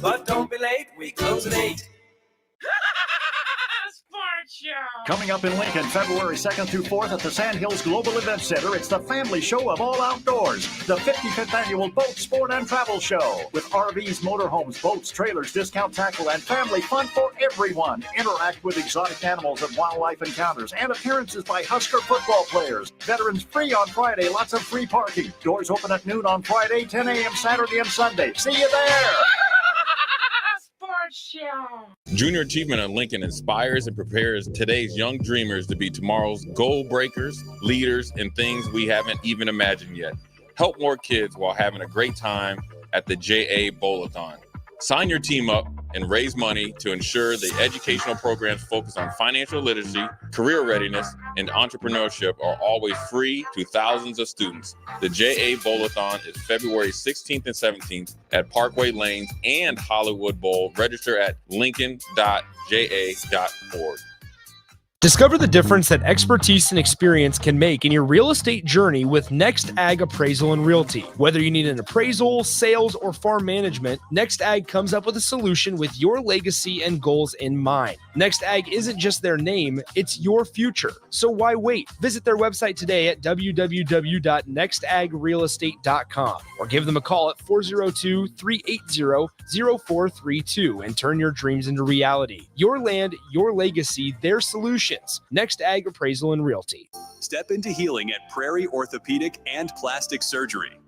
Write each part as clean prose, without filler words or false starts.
But don't be late, we close at 8. Sports Show. Coming up in Lincoln, February 2nd through 4th at the Sand Hills Global Event Center, it's the family show of all outdoors, the 55th Annual Boat, Sport, and Travel Show. With RVs, motorhomes, boats, trailers, discount tackle, and family fun for everyone. Interact with exotic animals and wildlife encounters, and appearances by Husker football players. Veterans free on Friday, lots of free parking. Doors open at noon on Friday, 10 a.m. Saturday and Sunday. See you there! Show. Junior Achievement at Lincoln inspires and prepares today's young dreamers to be tomorrow's goal breakers, leaders, and things we haven't even imagined yet. Help more kids while having a great time at the JA Bowl-a-thon. Sign your team up and raise money to ensure the educational programs focused on financial literacy, career readiness, and entrepreneurship are always free to thousands of students. The JA Bowl-a-thon is February 16th and 17th at Parkway Lanes and Hollywood Bowl. Register at lincoln.ja.org. Discover the difference that expertise and experience can make in your real estate journey with Next Ag Appraisal and Realty. Whether you need an appraisal, sales, or farm management, Next Ag comes up with a solution with your legacy and goals in mind. Next Ag isn't just their name, it's your future. So why wait? Visit their website today at www.nextagrealestate.com or give them a call at 402-380-0432 and turn your dreams into reality. Your land, your legacy, their solutions. Next Ag Appraisal and Realty. Step into healing at Prairie Orthopedic and Plastic Surgery.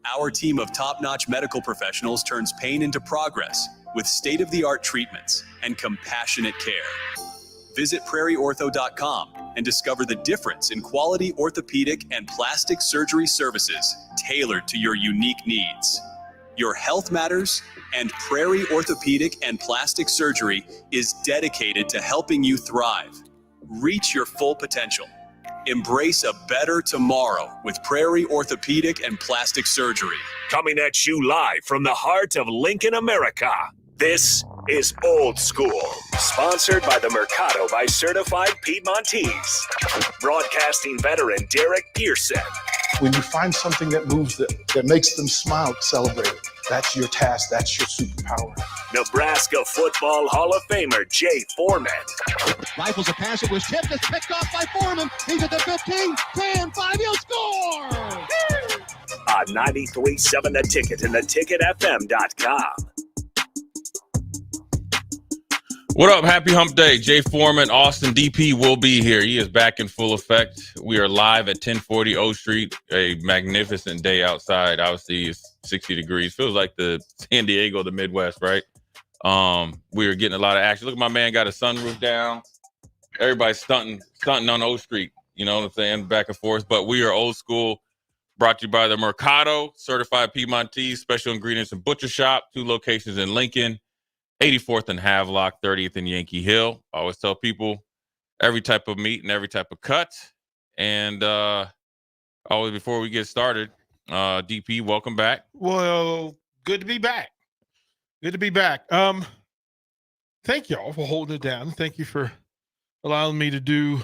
Our team of top-notch medical professionals turns pain into progress with state-of-the-art treatments and compassionate care. Visit prairieortho.com and discover the difference in quality orthopedic and plastic surgery services tailored to your unique needs. Your health matters, and Prairie Orthopedic and Plastic Surgery is dedicated to helping you thrive. Reach your full potential. Embrace a better tomorrow with Prairie Orthopedic and Plastic Surgery. Coming at you live from the heart of Lincoln, America. This is Old School, sponsored by the Mercado by Certified Piedmontese. Broadcasting veteran Derek Pearson. When you find something that moves them, that makes them smile, celebrate it. That's your task. That's your superpower. Nebraska Football Hall of Famer Jay Foreman. Rifles a pass. It was tipped. It's picked off by Foreman. He's at the 15, 10, 5. He'll score! On 93.7 The Ticket and theticketfm.com. What up? Happy Hump Day. Jay Foreman, Austin DP will be here. He is back in full effect. We are live at 1040 O Street. A magnificent day outside. Obviously, it's 60 degrees. Feels like the San Diego, the Midwest, right? We are getting a lot of action. Look, my man got a sunroof down. Everybody's stunting on O Street. You know what I'm saying? Back and forth. But we are Old School. Brought to you by the Mercado, Certified Piedmontese, Special Ingredients and Butcher Shop. 2 locations in Lincoln. 84th and Havelock, 30th and Yankee Hill. I always tell people every type of meat and every type of cut. And always before we get started, DP, welcome back. Well, good to be back. Good to be back. Thank y'all for holding it down. Thank you for allowing me to do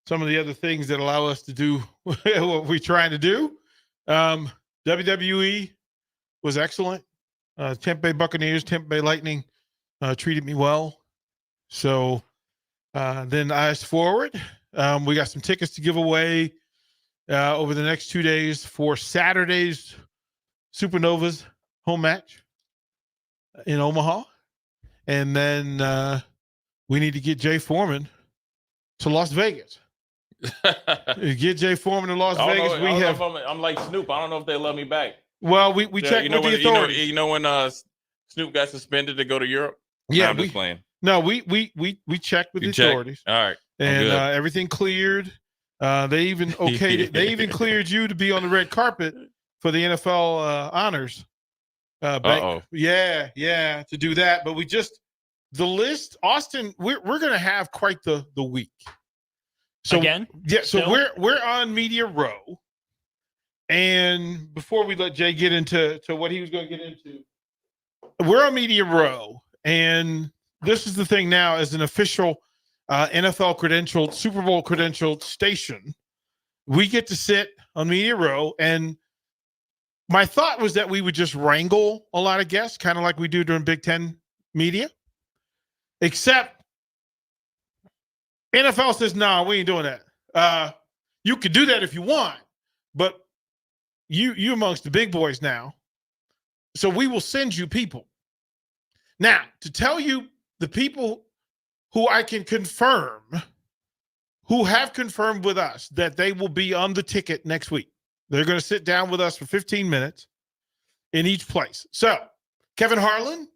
some of the other things that allow us to do what we're trying to do. WWE was excellent. Tampa Bay Buccaneers, Tampa Bay Lightning treated me well. So then eyes forward. We got some tickets to give away over the next 2 days for Saturday's Supernovas home match in Omaha. And then we need to get Jay Foreman to Las Vegas. Get Jay Foreman to Las Vegas. I'm like Snoop. I don't know if they let me back. Well, we checked with the authorities. You know when Snoop got suspended to go to Europe? Yeah, I'm just playing. No, we checked with the authorities. All right, and everything cleared. They even okayed it. They even cleared you to be on the red carpet for the NFL honors. Yeah, to do that. But the list, Austin. We're going to have quite the week. So again, yeah. So we're on Media Row. And before we let Jay get into what he was going to get into, we're on Media Row. And this is the thing now, as an official NFL credentialed, Super Bowl credentialed station, we get to sit on Media Row. And my thought was that we would just wrangle a lot of guests, kind of like we do during Big Ten media, except NFL says, no, we ain't doing that. You could do that if you want, but you amongst the big boys now. So we will send you people. Now, to tell you the people who I can confirm, who have confirmed with us that they will be on the ticket next week. They're going to sit down with us for 15 minutes in each place. So, Kevin Harlan,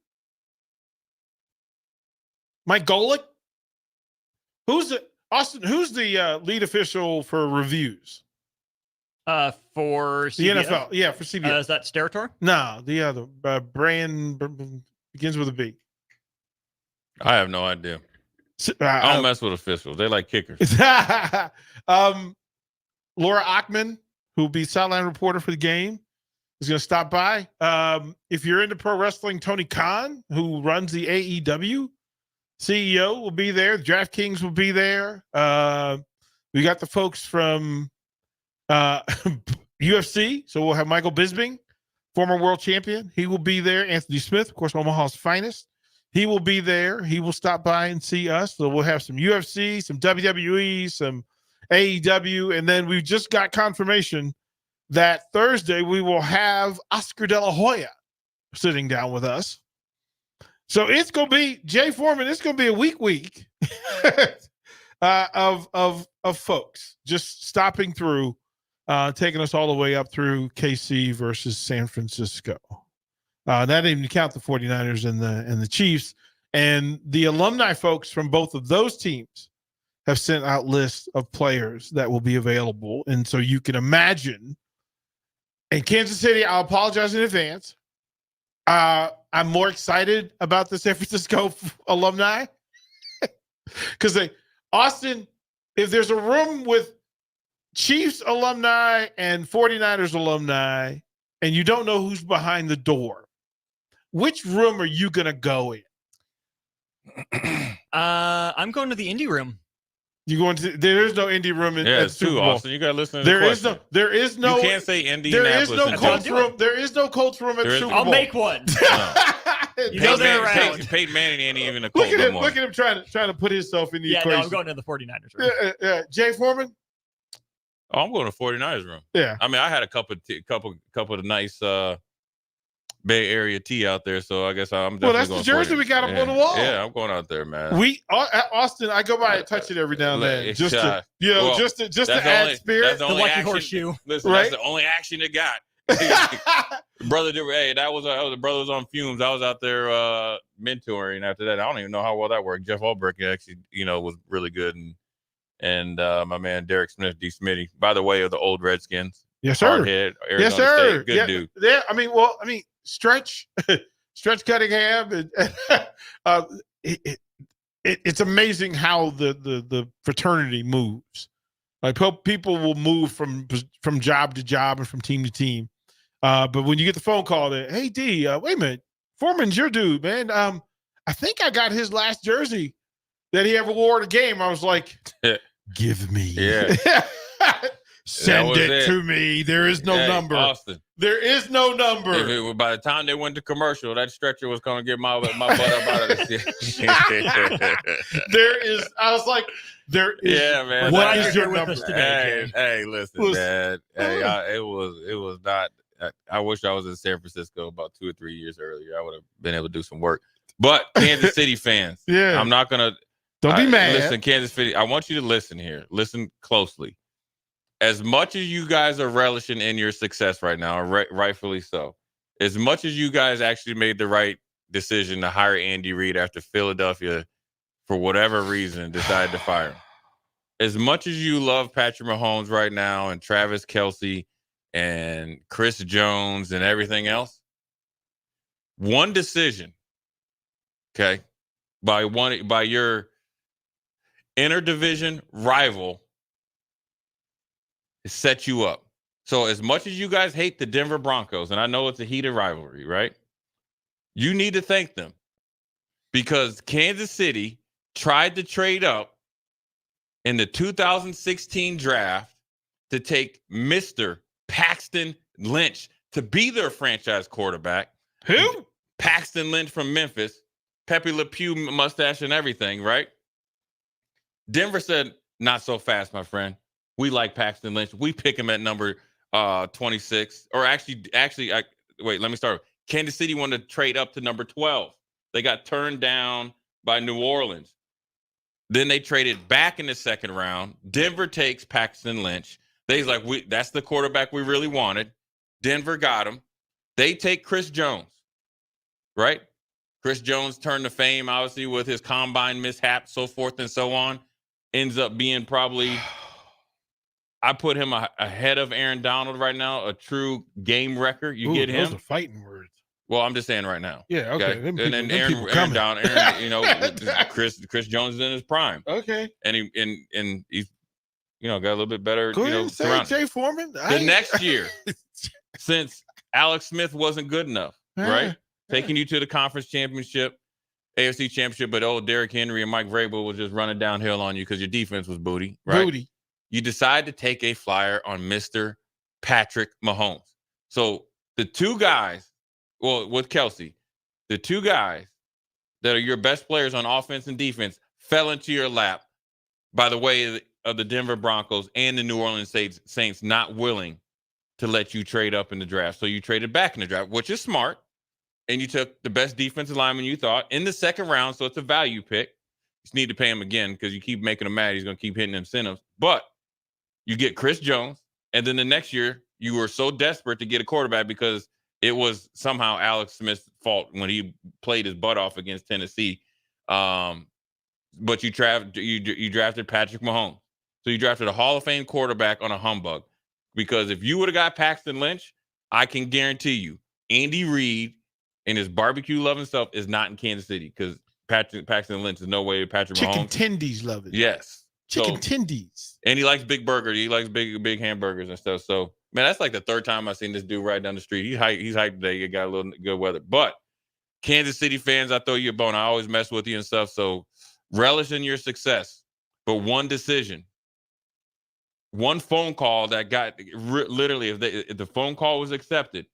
Mike Golick, who's the lead official for reviews? For CBS? The NFL. Yeah, for CBS. Is that Sterator? No, the other. Brian begins with a B. I have no idea. I don't mess with officials. They like kickers. Laura Ackman, who will be sideline reporter for the game, is going to stop by. If you're into pro wrestling, Tony Khan, who runs the AEW, CEO, will be there. DraftKings will be there. We got the folks from UFC, so we'll have Michael Bisping, former world champion. He will be there. Anthony Smith, of course, Omaha's finest. He will be there. He will stop by and see us. So we'll have some UFC, some WWE, some AEW, and then we just got confirmation that Thursday we will have Oscar De La Hoya sitting down with us. So it's going to be, Jay Foreman, it's going to be a week of folks just stopping through, taking us all the way up through KC versus San Francisco. That didn't even count the 49ers and the Chiefs. And the alumni folks from both of those teams have sent out lists of players that will be available. And so you can imagine, in Kansas City, I'll apologize in advance. I'm more excited about the San Francisco alumni because Austin, if there's a room with Chiefs alumni and 49ers alumni and you don't know who's behind the door, which room are you going to go in? I'm going to the indie room. You going to? There is no indie room in it's Super too, Bowl. Austin. You got to listen to There the is question. there is no. You can't say Indianapolis. There is no Colts room. There is no Colts room at Super Bowl. I'll make one. You know they're around. Peyton Manning ain't even a Colt Look at him! no Look at him trying to put himself in the Yeah, equation. no, I'm going to the 49ers room. Jay Foreman. Oh, I'm going to 49ers room. Yeah. I mean, I had a couple of nice Bay Area tea out there, so I guess I'm definitely that's going the jersey 49ers. we got up on the wall. Yeah, I'm going out there, man. Austin. I go by and touch it every now and then, It's just to that's add the spirit. only lucky action, horseshoe. Listen, Right? that's the only action it got. Brother, that was the brothers on fumes. I was out there mentoring after that. I don't even know how well that worked. Jeff Ulbrich actually, was really good, and my man Derek Smith, D. Smitty, by the way, of the old Redskins. Yes, sir. Hardhead, Arizona Yes, sir. State. Good dude. Yeah. I mean, Stretch Cunningham, and it's amazing how the fraternity moves. Like people will move from job to job and from team to team. But when you get the phone call that, hey D, wait a minute, Foreman's your dude, man. I think I got his last jersey that he ever wore at a game. I was like, give me. Yeah. Send it to me. There is no number. Austin. There is no number. By the time they went to commercial, that stretcher was going to get my butt up out of the shit. I was like, there is. Yeah, man. What is your with number? us today, Hey, listen, man. Hey, it was not. I wish I was in San Francisco about 2 or 3 years earlier. I would have been able to do some work. But Kansas City fans, Yeah. I'm not going to. Don't be mad. Listen, Kansas City, I want you to listen here. Listen closely. As much as you guys are relishing in your success right now, rightfully so, as much as you guys actually made the right decision to hire Andy Reid after Philadelphia, for whatever reason, decided to fire him, as much as you love Patrick Mahomes right now and Travis Kelce and Chris Jones and everything else, one decision, okay, by your interdivision rival set you up. So as much as you guys hate the Denver Broncos, and I know it's a heated rivalry, right? You need to thank them because Kansas City tried to trade up in the 2016 draft to take Mr. Paxton Lynch to be their franchise quarterback. Who? Paxton Lynch from Memphis, Pepe Le Pew mustache and everything, right? Denver said, not so fast, my friend. We like Paxton Lynch. We pick him at number 26. Or wait, let me start. Kansas City wanted to trade up to number 12. They got turned down by New Orleans. Then they traded back in the second round. Denver takes Paxton Lynch. They's like, that's the quarterback we really wanted. Denver got him. They take Chris Jones, right? Chris Jones turned to fame, obviously, with his combine mishap, so forth and so on. Ends up being probably, I put him ahead of Aaron Donald right now, a true game wrecker. You get him. Those are fighting words. Well, I'm just saying right now. Yeah, okay. And then Aaron Donald, Chris Jones is in his prime. Okay. And he's got a little bit better. Go ahead and say Jay Foreman. The next year, since Alex Smith wasn't good enough, right? Taking you to the conference championship, AFC championship, but Derrick Henry and Mike Vrabel was just running downhill on you because your defense was booty, right? Booty. You decide to take a flyer on Mr. Patrick Mahomes. So the two guys, with Kelsey, the two guys that are your best players on offense and defense fell into your lap by the way of the Denver Broncos and the New Orleans Saints not willing to let you trade up in the draft. So you traded back in the draft, which is smart. And you took the best defensive lineman you thought in the second round. So it's a value pick. You just need to pay him again because you keep making him mad. He's going to keep hitting incentives. But you get Chris Jones. And then the next year, you were so desperate to get a quarterback because it was somehow Alex Smith's fault when he played his butt off against Tennessee. But you drafted Patrick Mahomes. So you drafted a Hall of Fame quarterback on a humbug. Because if you would have got Paxton Lynch, I can guarantee you, Andy Reid and his barbecue-loving self is not in Kansas City because Paxton Lynch is no way Patrick Mahomes. Chicken tendies love it. Yes. Chicken tendies. And he likes big burgers. He likes big hamburgers and stuff. So, man, that's like the third time I've seen this dude right down the street. He's hyped today. He got a little good weather. But Kansas City fans, I throw you a bone. I always mess with you and stuff. So relish in your success. But one decision, one phone call that got literally, if the phone call was accepted,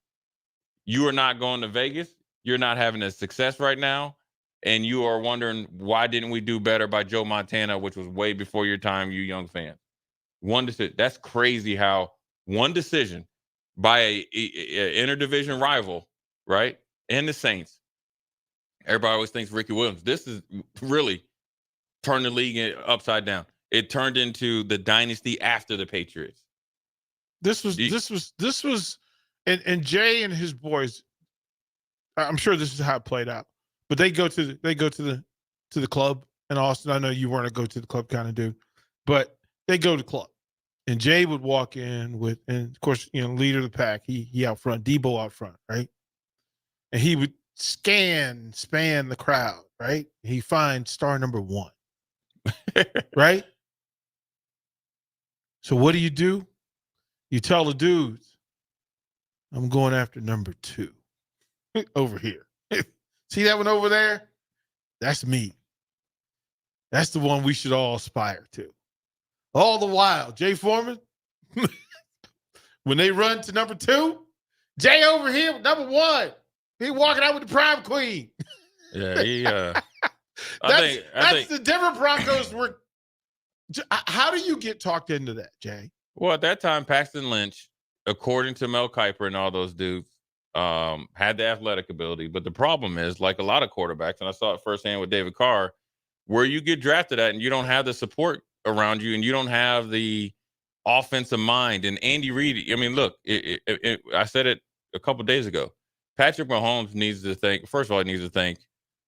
you are not going to Vegas. You're not having a success right now. And you are wondering, why didn't we do better by Joe Montana, which was way before your time, you young fan. One decision. That's crazy how one decision by a interdivision rival, right? And the Saints. Everybody always thinks Ricky Williams. This is really turned the league upside down. It turned into the dynasty after the Patriots. This was, and Jay and his boys, I'm sure this is how it played out. But they go to the club in Austin. I know you weren't a go to the club kind of dude, but they go to the club. And Jay would walk in with, and of course, leader of the pack. He out front, Debo out front, right? And he would span the crowd, right? He finds star number 1, right? So what do? You tell the dudes, I'm going after number 2 over here. See that one over there? That's me. That's the one we should all aspire to. All the while, Jay Foreman, when they run to number 2, Jay over here, number 1. He walking out with the prime queen. Yeah, I think the Denver Broncos were. How do you get talked into that, Jay? Well, at that time, Paxton Lynch, according to Mel Kiper and all those dudes, had the athletic ability. But the problem is, like a lot of quarterbacks, and I saw it firsthand with David Carr, where you get drafted at and you don't have the support around you and you don't have the offensive mind. And Andy Reid, I mean, look, I said it a couple days ago. Patrick Mahomes needs to think, first of all, he needs to think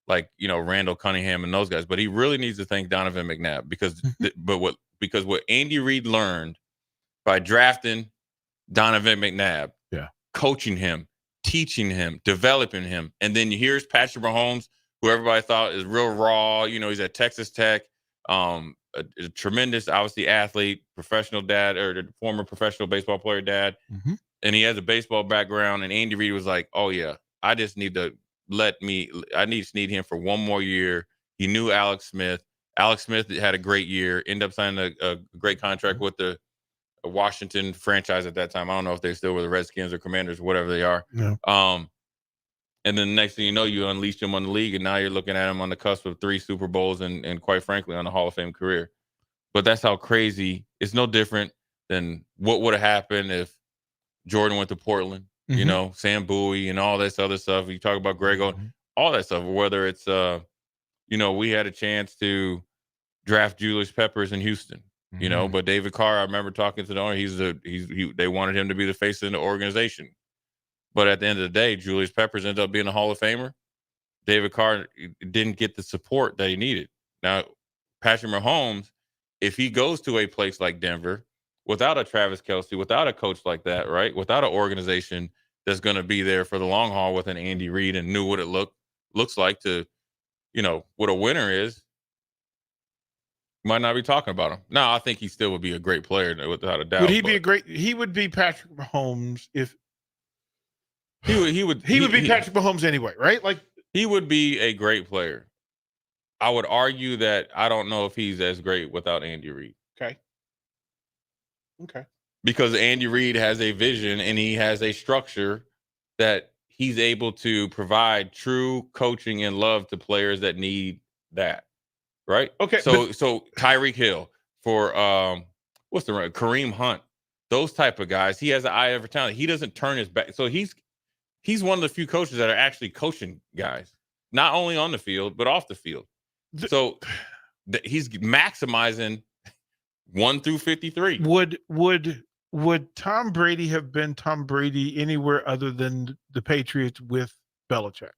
like, Randall Cunningham and those guys, but he really needs to thank Donovan McNabb because what Andy Reid learned by drafting Donovan McNabb, coaching him, teaching him, developing him. And then here's Patrick Mahomes, who everybody thought is real raw. He's at Texas Tech, a tremendous, obviously, athlete, professional dad, or the former professional baseball player dad. Mm-hmm. And he has a baseball background. And Andy Reid was like, oh, yeah, I just need to need him for one more year. He knew Alex Smith. Alex Smith had a great year, ended up signing a great contract with the a Washington franchise at that time. I don't know if they still were the Redskins or Commanders or whatever they are. Yeah. And then the next thing you know, you unleash him on the league, and now you're looking at him on the cusp of 3 Super Bowls and quite frankly, on a Hall of Fame career. But that's how crazy. It's no different than what would have happened if Jordan went to Portland, you know, Sam Bowie and all this other stuff. You talk about Greg Oden, all that stuff, whether it's, you know, we had a chance to draft Julius Peppers in Houston, you know, but David Carr, I remember talking to the owner, they wanted him to be the face of the organization. But at the end of the day, Julius Peppers ended up being a Hall of Famer. David Carr didn't get the support that he needed. Now, Patrick Mahomes, if he goes to a place like Denver, without a Travis Kelce, without a coach like that, right? Without an organization that's going to be there for the long haul with an Andy Reid and knew what it looks like to, you know, what a winner is, might not be talking about him. Now, I think he still would be a great player without a doubt. Would he be he would be Patrick Mahomes if he would be Patrick Mahomes anyway, right? Like he would be a great player. I would argue that I don't know if he's as great without Andy Reid. Okay. Because Andy Reid has a vision and he has a structure that he's able to provide true coaching and love to players that need that. Right? Okay. So Tyreek Hill for what's the right? Kareem Hunt. Those type of guys. He has an eye for talent. He doesn't turn his back. So he's one of the few coaches that are actually coaching guys, not only on the field but off the field. So he's maximizing 1 through 53. Would Tom Brady have been Tom Brady anywhere other than the Patriots with Belichick?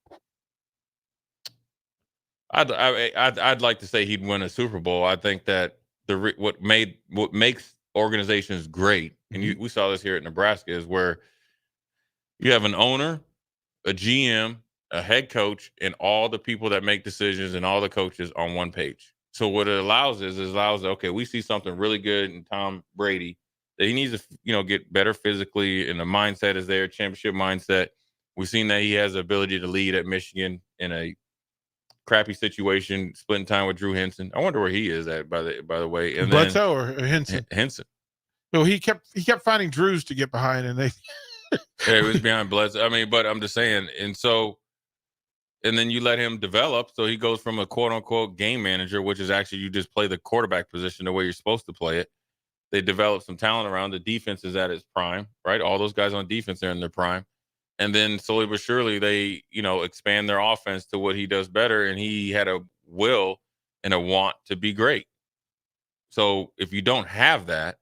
I'd like to say he'd win a Super Bowl. I think that what makes organizations great, and we saw this here at Nebraska, is where you have an owner, a GM, a head coach, and all the people that make decisions and all the coaches on one page. So what it allows okay, we see something really good in Tom Brady that he needs to, you know, get better physically, and the mindset is there, championship mindset. We've seen that he has the ability to lead at Michigan in a crappy situation, splitting time with Drew Henson. I wonder where he is at, by the way. And Bledsoe or Henson? Henson. No, he kept finding Drews to get behind, and they yeah, it was behind Bledsoe. I mean, but I'm just saying, and then you let him develop, so he goes from a quote unquote game manager, which is actually you just play the quarterback position the way you're supposed to play it. They develop some talent around the defense is at its prime, right? All those guys on defense are in their prime. And then slowly but surely they, you know, expand their offense to what he does better. And he had a will and a want to be great. So if you don't have that,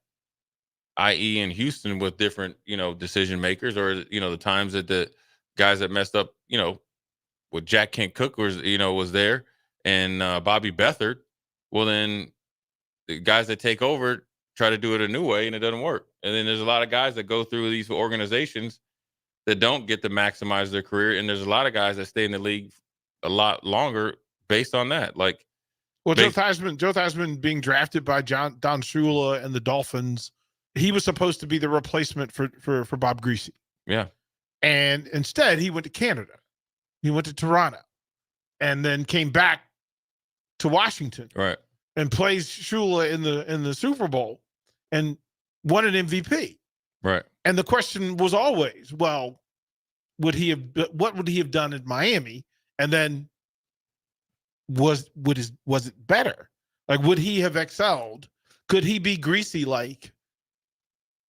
i.e. in Houston with different, you know, decision makers, or, you know, the times that the guys that messed up, you know, with Jack Kent Cook was there, and Bobby Beathard, well, then the guys that take over try to do it a new way and it doesn't work. And then there's a lot of guys that go through these organizations that don't get to maximize their career. And there's a lot of guys that stay in the league a lot longer based on that. Like, well, Joe Theismann being drafted by Don Shula and the Dolphins, he was supposed to be the replacement for Bob Greasy. Yeah. And instead he went to Canada. He went to Toronto and then came back to Washington. Right. And plays Shula in the Super Bowl and won an MVP. Right. And the question was always, well, what would he have done in Miami? And then was it better? Like, would he have excelled? Could he be Greasy like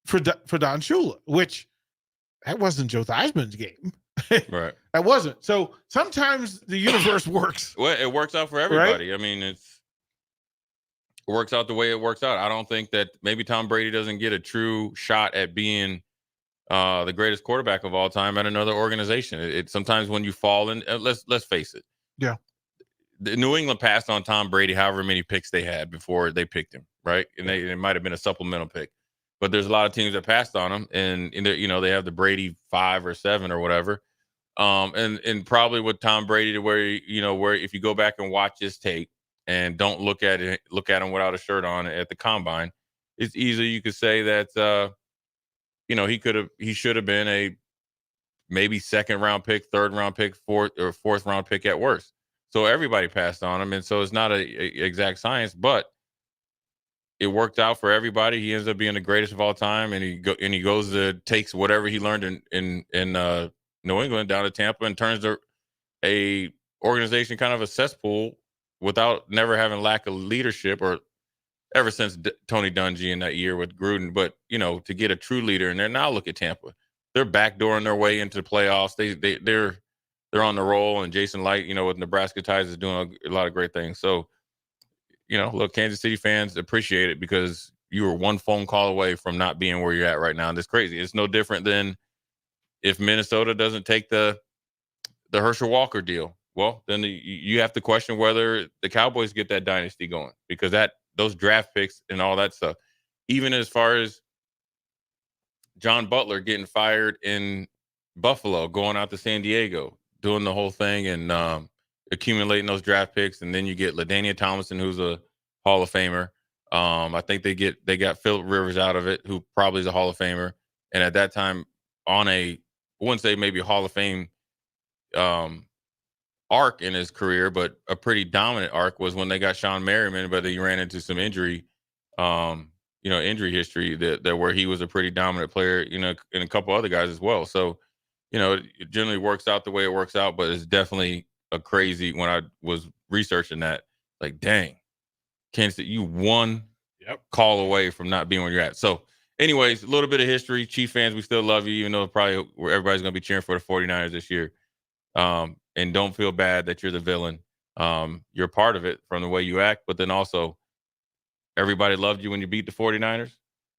for Don Shula? Which that wasn't Joe Theismann's game. Right. That wasn't. So sometimes the universe works. Well, it works out for everybody. Right? I mean, it works out the way it works out. I don't think that maybe Tom Brady doesn't get a true shot at being the greatest quarterback of all time at another organization. It sometimes when you fall in, let's face it. Yeah. The New England passed on Tom Brady however many picks they had before they picked him, right? And it might have been a supplemental pick. But there's a lot of teams that passed on him, and they have the Brady 5 or 7 or whatever. And probably with Tom Brady, where if you go back and watch his tape and don't look at him without a shirt on at the combine, it's easy you could say that he should have been a maybe 2nd round pick, 3rd round pick, 4th round pick at worst. So everybody passed on him, and so it's not a exact science. But it worked out for everybody. He ends up being the greatest of all time, and he goes to takes whatever he learned in New England down to Tampa and turns a organization kind of a cesspool without never having lack of leadership or ever since Tony Dungy in that year with Gruden. But to get a true leader in there now, look at Tampa. They're backdooring their way into the playoffs. They're on the roll, and Jason Light, with Nebraska ties is doing a lot of great things. So, look, Kansas City fans appreciate it because you were one phone call away from not being where you're at right now. And it's crazy. It's no different than if Minnesota doesn't take the Herschel Walker deal. Well, then you have to question whether the Cowboys get that dynasty going because those draft picks and all that stuff, even as far as John Butler getting fired in Buffalo, going out to San Diego, doing the whole thing and accumulating those draft picks, and then you get LaDainian Tomlinson, who's a Hall of Famer. I think they got Phillip Rivers out of it, who probably is a Hall of Famer, and at that time I wouldn't say maybe a Hall of Fame arc in his career, but a pretty dominant arc was when they got Sean Merriman, but he ran into some injury history that where he was a pretty dominant player, and a couple other guys as well. So, it generally works out the way it works out, but it's definitely a crazy when I was researching that, like, dang, Kansas City, you one call away from not being where you're at. So anyways, a little bit of history. Chief fans, we still love you, even though probably everybody's going to be cheering for the 49ers this year. And don't feel bad that you're the villain. You're part of it from the way you act, but then also everybody loved you when you beat the 49ers.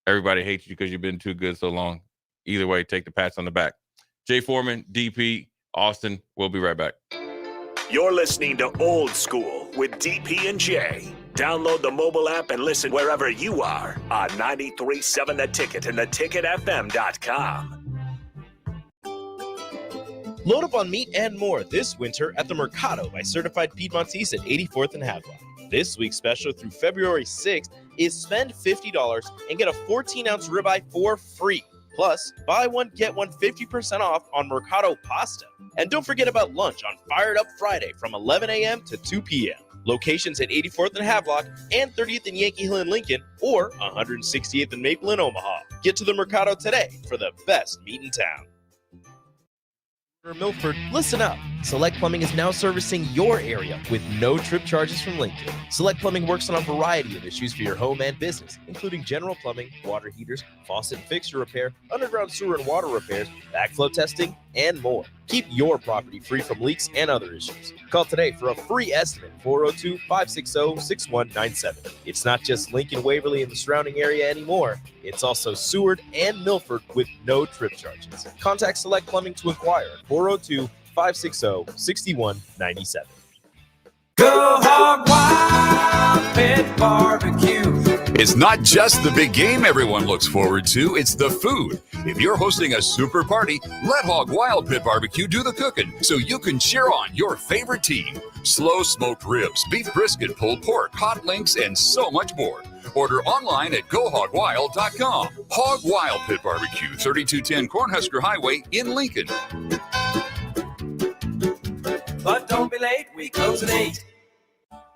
Everybody hates you because you've been too good so long. Either way, take the pats on the back. Jay Foreman, DP, Austin, we'll be right back. You're listening to Old School with DP and J. Download the mobile app and listen wherever you are on 93.7 The Ticket and theticketfm.com. Load up on meat and more this winter at the Mercado by Certified Piedmontese at 84th and Havelock. This week's special through February 6th is spend $50 and get a 14-ounce ribeye for free. Plus, buy one, get one 50% off on Mercado pasta. And don't forget about lunch on Fired Up Friday from 11 a.m. to 2 p.m. Locations at 84th and Havelock and 30th and Yankee Hill in Lincoln or 168th and Maple in Omaha. Get to the Mercado today for the best meat in town. Milford, listen up. Select Plumbing is now servicing your area with no trip charges from Lincoln. Select Plumbing works on a variety of issues for your home and business, including general plumbing, water heaters, faucet and fixture repair, underground sewer and water repairs, backflow testing, and more. Keep your property free from leaks and other issues. Call today for a free estimate, 402-560-6197. It's not just Lincoln, Waverly, and the surrounding area anymore. It's also Seward and Milford with no trip charges. Contact Select Plumbing to inquire at 402-560-6197. Go Hog Wild Pit Barbecue. It's not just the big game everyone looks forward to, it's the food. If you're hosting a super party, let Hog Wild Pit Barbecue do the cooking so you can cheer on your favorite team. Slow smoked ribs, beef brisket, pulled pork, hot links, and so much more. Order online at GoHogWild.com. Hog Wild Pit Barbecue, 3210 Cornhusker Highway in Lincoln. But don't be late, we close at 8.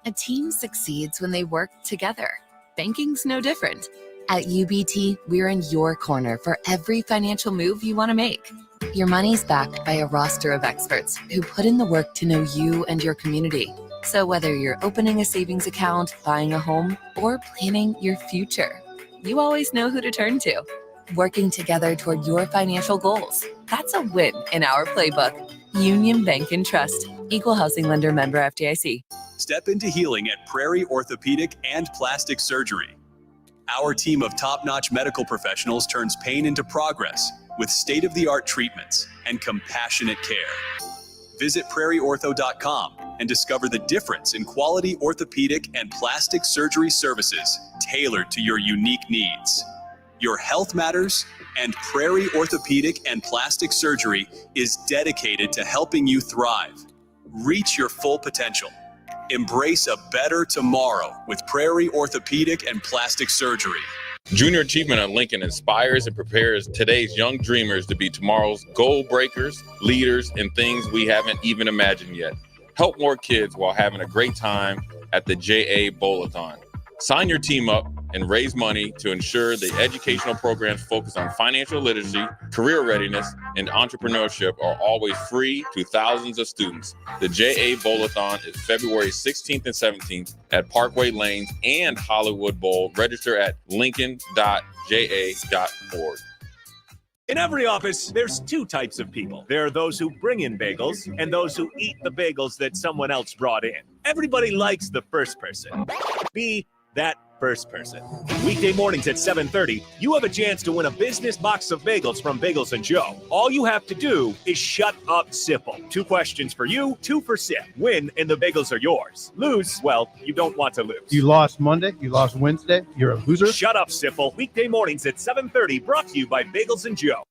A team succeeds when they work together. Banking's no different. At UBT, we're in your corner for every financial move you want to make. Your money's backed by a roster of experts who put in the work to know you and your community. So whether you're opening a savings account, buying a home, or planning your future, you always know who to turn to. Working together toward your financial goals. That's a win in our playbook. Union Bank and Trust. Equal housing lender, member FDIC. Step into healing at Prairie Orthopedic and Plastic Surgery. Our team of top-notch medical professionals turns pain into progress with state-of-the-art treatments and compassionate care. Visit prairieortho.com and discover the difference in quality orthopedic and plastic surgery services tailored to your unique needs. Your health matters, and Prairie Orthopedic and Plastic Surgery is dedicated to helping you thrive. Reach your full potential. Embrace a better tomorrow with Prairie Orthopedic and Plastic Surgery. Junior Achievement at Lincoln inspires and prepares today's young dreamers to be tomorrow's goal breakers, leaders, and things we haven't even imagined yet. Help more kids while having a great time at the JA Bowl-a-thon. Sign your team up and raise money to ensure the educational programs focused on financial literacy, career readiness, and entrepreneurship are always free to thousands of students. The JA Bowl-a-thon is February 16th and 17th at Parkway Lanes and Hollywood Bowl. Register at lincoln.ja.org. In every office, there's two types of people. There are those who bring in bagels and those who eat the bagels that someone else brought in. Everybody likes the first person. Be that first person. Weekday mornings at 7:30, you have a chance to win a business box of bagels from Bagels & Joe. All you have to do is shut up, Sipple. 2 questions for you, 2 for Sip. Win, and the bagels are yours. Lose, well, you don't want to lose. You lost Monday. You lost Wednesday. You're a loser. Shut up, Sipple. Weekday mornings at 7:30, brought to you by Bagels & Joe.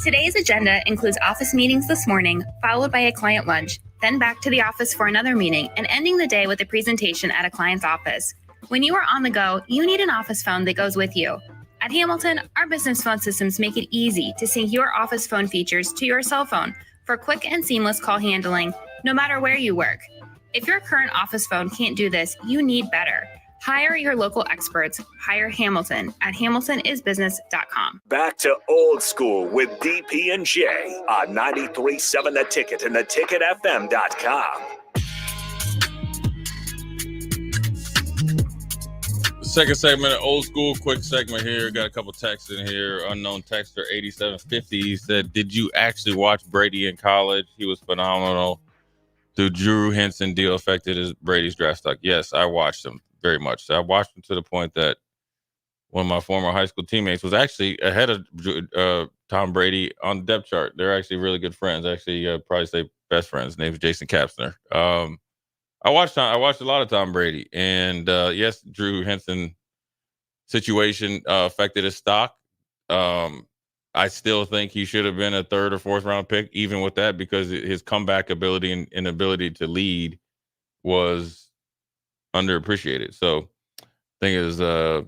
Today's agenda includes office meetings this morning, followed by a client lunch, then back to the office for another meeting, and ending the day with a presentation at a client's office. When you are on the go, you need an office phone that goes with you. At Hamilton, our business phone systems make it easy to sync your office phone features to your cell phone for quick and seamless call handling, no matter where you work. If your current office phone can't do this, you need better. Hire your local experts. Hire Hamilton at hamiltonisbusiness.com. Back to old school with DP and J on 93.7 The Ticket and theticketfm.com. Second segment of old school, quick segment here. Got a couple texts in here. Unknown texter 8750 said, "Did you actually watch Brady in college? He was phenomenal. The Drew Henson deal affected Brady's draft stock?" Yes, I watched him very much. So I watched him to the point that one of my former high school teammates was actually ahead of Tom Brady on the depth chart. They're actually really good friends. Actually, probably say best friends. His name is Jason Kapsner. I watched a lot of Tom Brady, and yes, Drew Henson situation affected his stock. I still think he should have been a 3rd or 4th round pick, even with that, because his comeback ability and ability to lead was underappreciated. So, thing is, what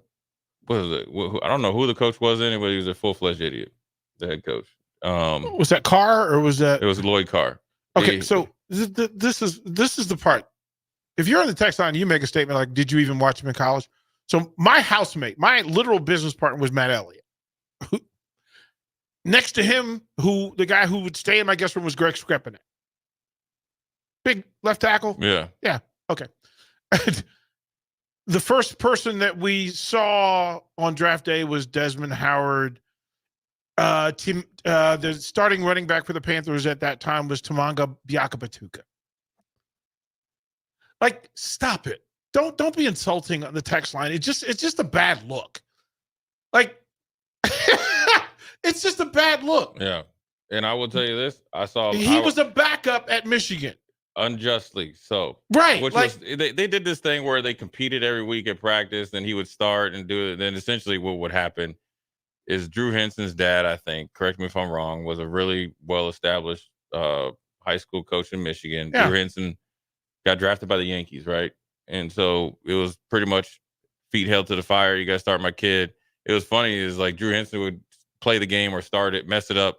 was it? I don't know who the coach was anyway. He was a full-fledged idiot, the head coach. Was that Carr or was that? It was Lloyd Carr. Okay, so this is the part. If you're on the text line, you make a statement like, "Did you even watch him in college?" So my housemate, my literal business partner, was Matt Elliott. Next to him, the guy who would stay in my guest room was Greg Skrepinick. Big left tackle. Yeah. Okay. The first person that we saw on draft day was Desmond Howard. The starting running back for the Panthers at that time was Tamanga Biakabatuka. Like, stop it. Don't be insulting on the text line. It's just a bad look. Like, it's just a bad look. Yeah. And I will tell you this. He was a backup at Michigan. Unjustly so. Right. Which was they did this thing where they competed every week at practice, and he would start and do it. Then essentially what would happen is Drew Henson's dad, I think, correct me if I'm wrong, was a really well-established high school coach in Michigan. Yeah. Drew Henson got drafted by the Yankees, right? And so it was pretty much feet held to the fire. You got to start my kid. It was funny is like Drew Henson would play the game or start it, mess it up.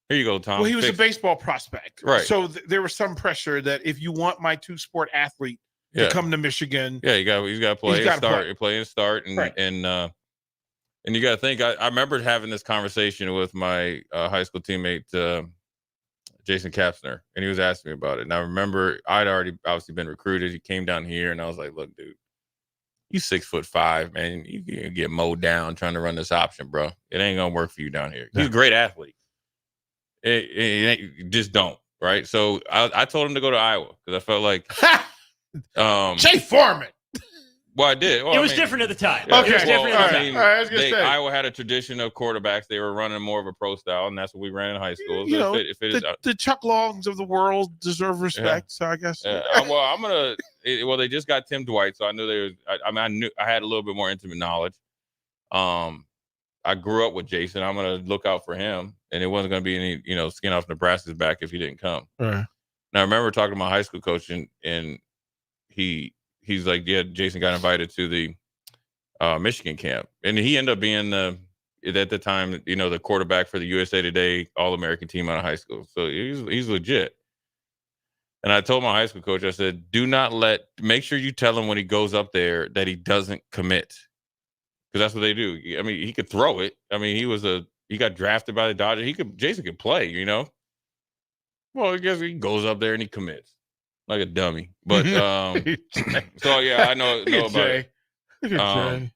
Here you go, Tom. Well, he was a baseball prospect. Right. So there was some pressure that if you want my 2-sport athlete to come to Michigan. Yeah, he's got to play and start. Play and start. And right. And you got to think, I remember having this conversation with my high school teammate, Jason Kapsner, and he was asking me about it. And I remember I'd already obviously been recruited. He came down here, and I was like, "Look, dude, you 6'5", man. You can get mowed down trying to run this option, bro. It ain't gonna work for you down here. He's a great athlete. It just don't, right?" So I told him to go to Iowa because I felt like Jay Foreman. Well, I did. Well, it was different at the time. Okay. It was different at the time. I was gonna say. Iowa had a tradition of quarterbacks. They were running more of a pro style, and that's what we ran in high school. You so know, the Chuck Longs of the world deserve respect. So I guess. Well, I'm gonna. They just got Tim Dwight, so I knew they was. I knew I had a little bit more intimate knowledge. I grew up with Jason. I'm gonna look out for him, and it wasn't gonna be any, skin off Nebraska's back if he didn't come. Right. Now I remember talking to my high school coach, and he's like, yeah, Jason got invited to the Michigan camp, and he ended up being at the time, the quarterback for the USA Today All-American team out of high school. So he's legit. And I told my high school coach, I said, make sure you tell him when he goes up there that he doesn't commit. Because that's what they do. I mean, he could throw it. I mean, he got drafted by the Dodgers. Jason could play, Well, I guess he goes up there and he commits like a dummy. But so yeah, I know about it.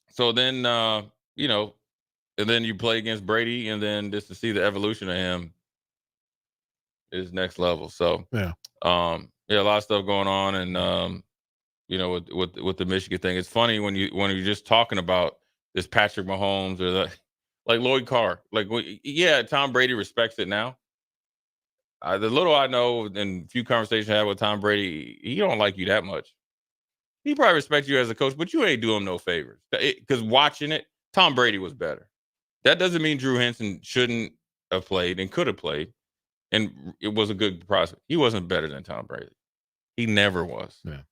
So then and then you play against Brady, and then just to see the evolution of him is next level. So yeah, a lot of stuff going on, and with the Michigan thing, it's funny when you're just talking about this Patrick Mahomes or like Lloyd Carr, Tom Brady respects it now. The little I know and few conversations I had with Tom Brady, he don't like you that much. He probably respects you as a coach, but you ain't doing him no favors. Because watching it, Tom Brady was better. That doesn't mean Drew Henson shouldn't have played and could have played, and it was a good prospect. He wasn't better than Tom Brady. He never was. Yeah.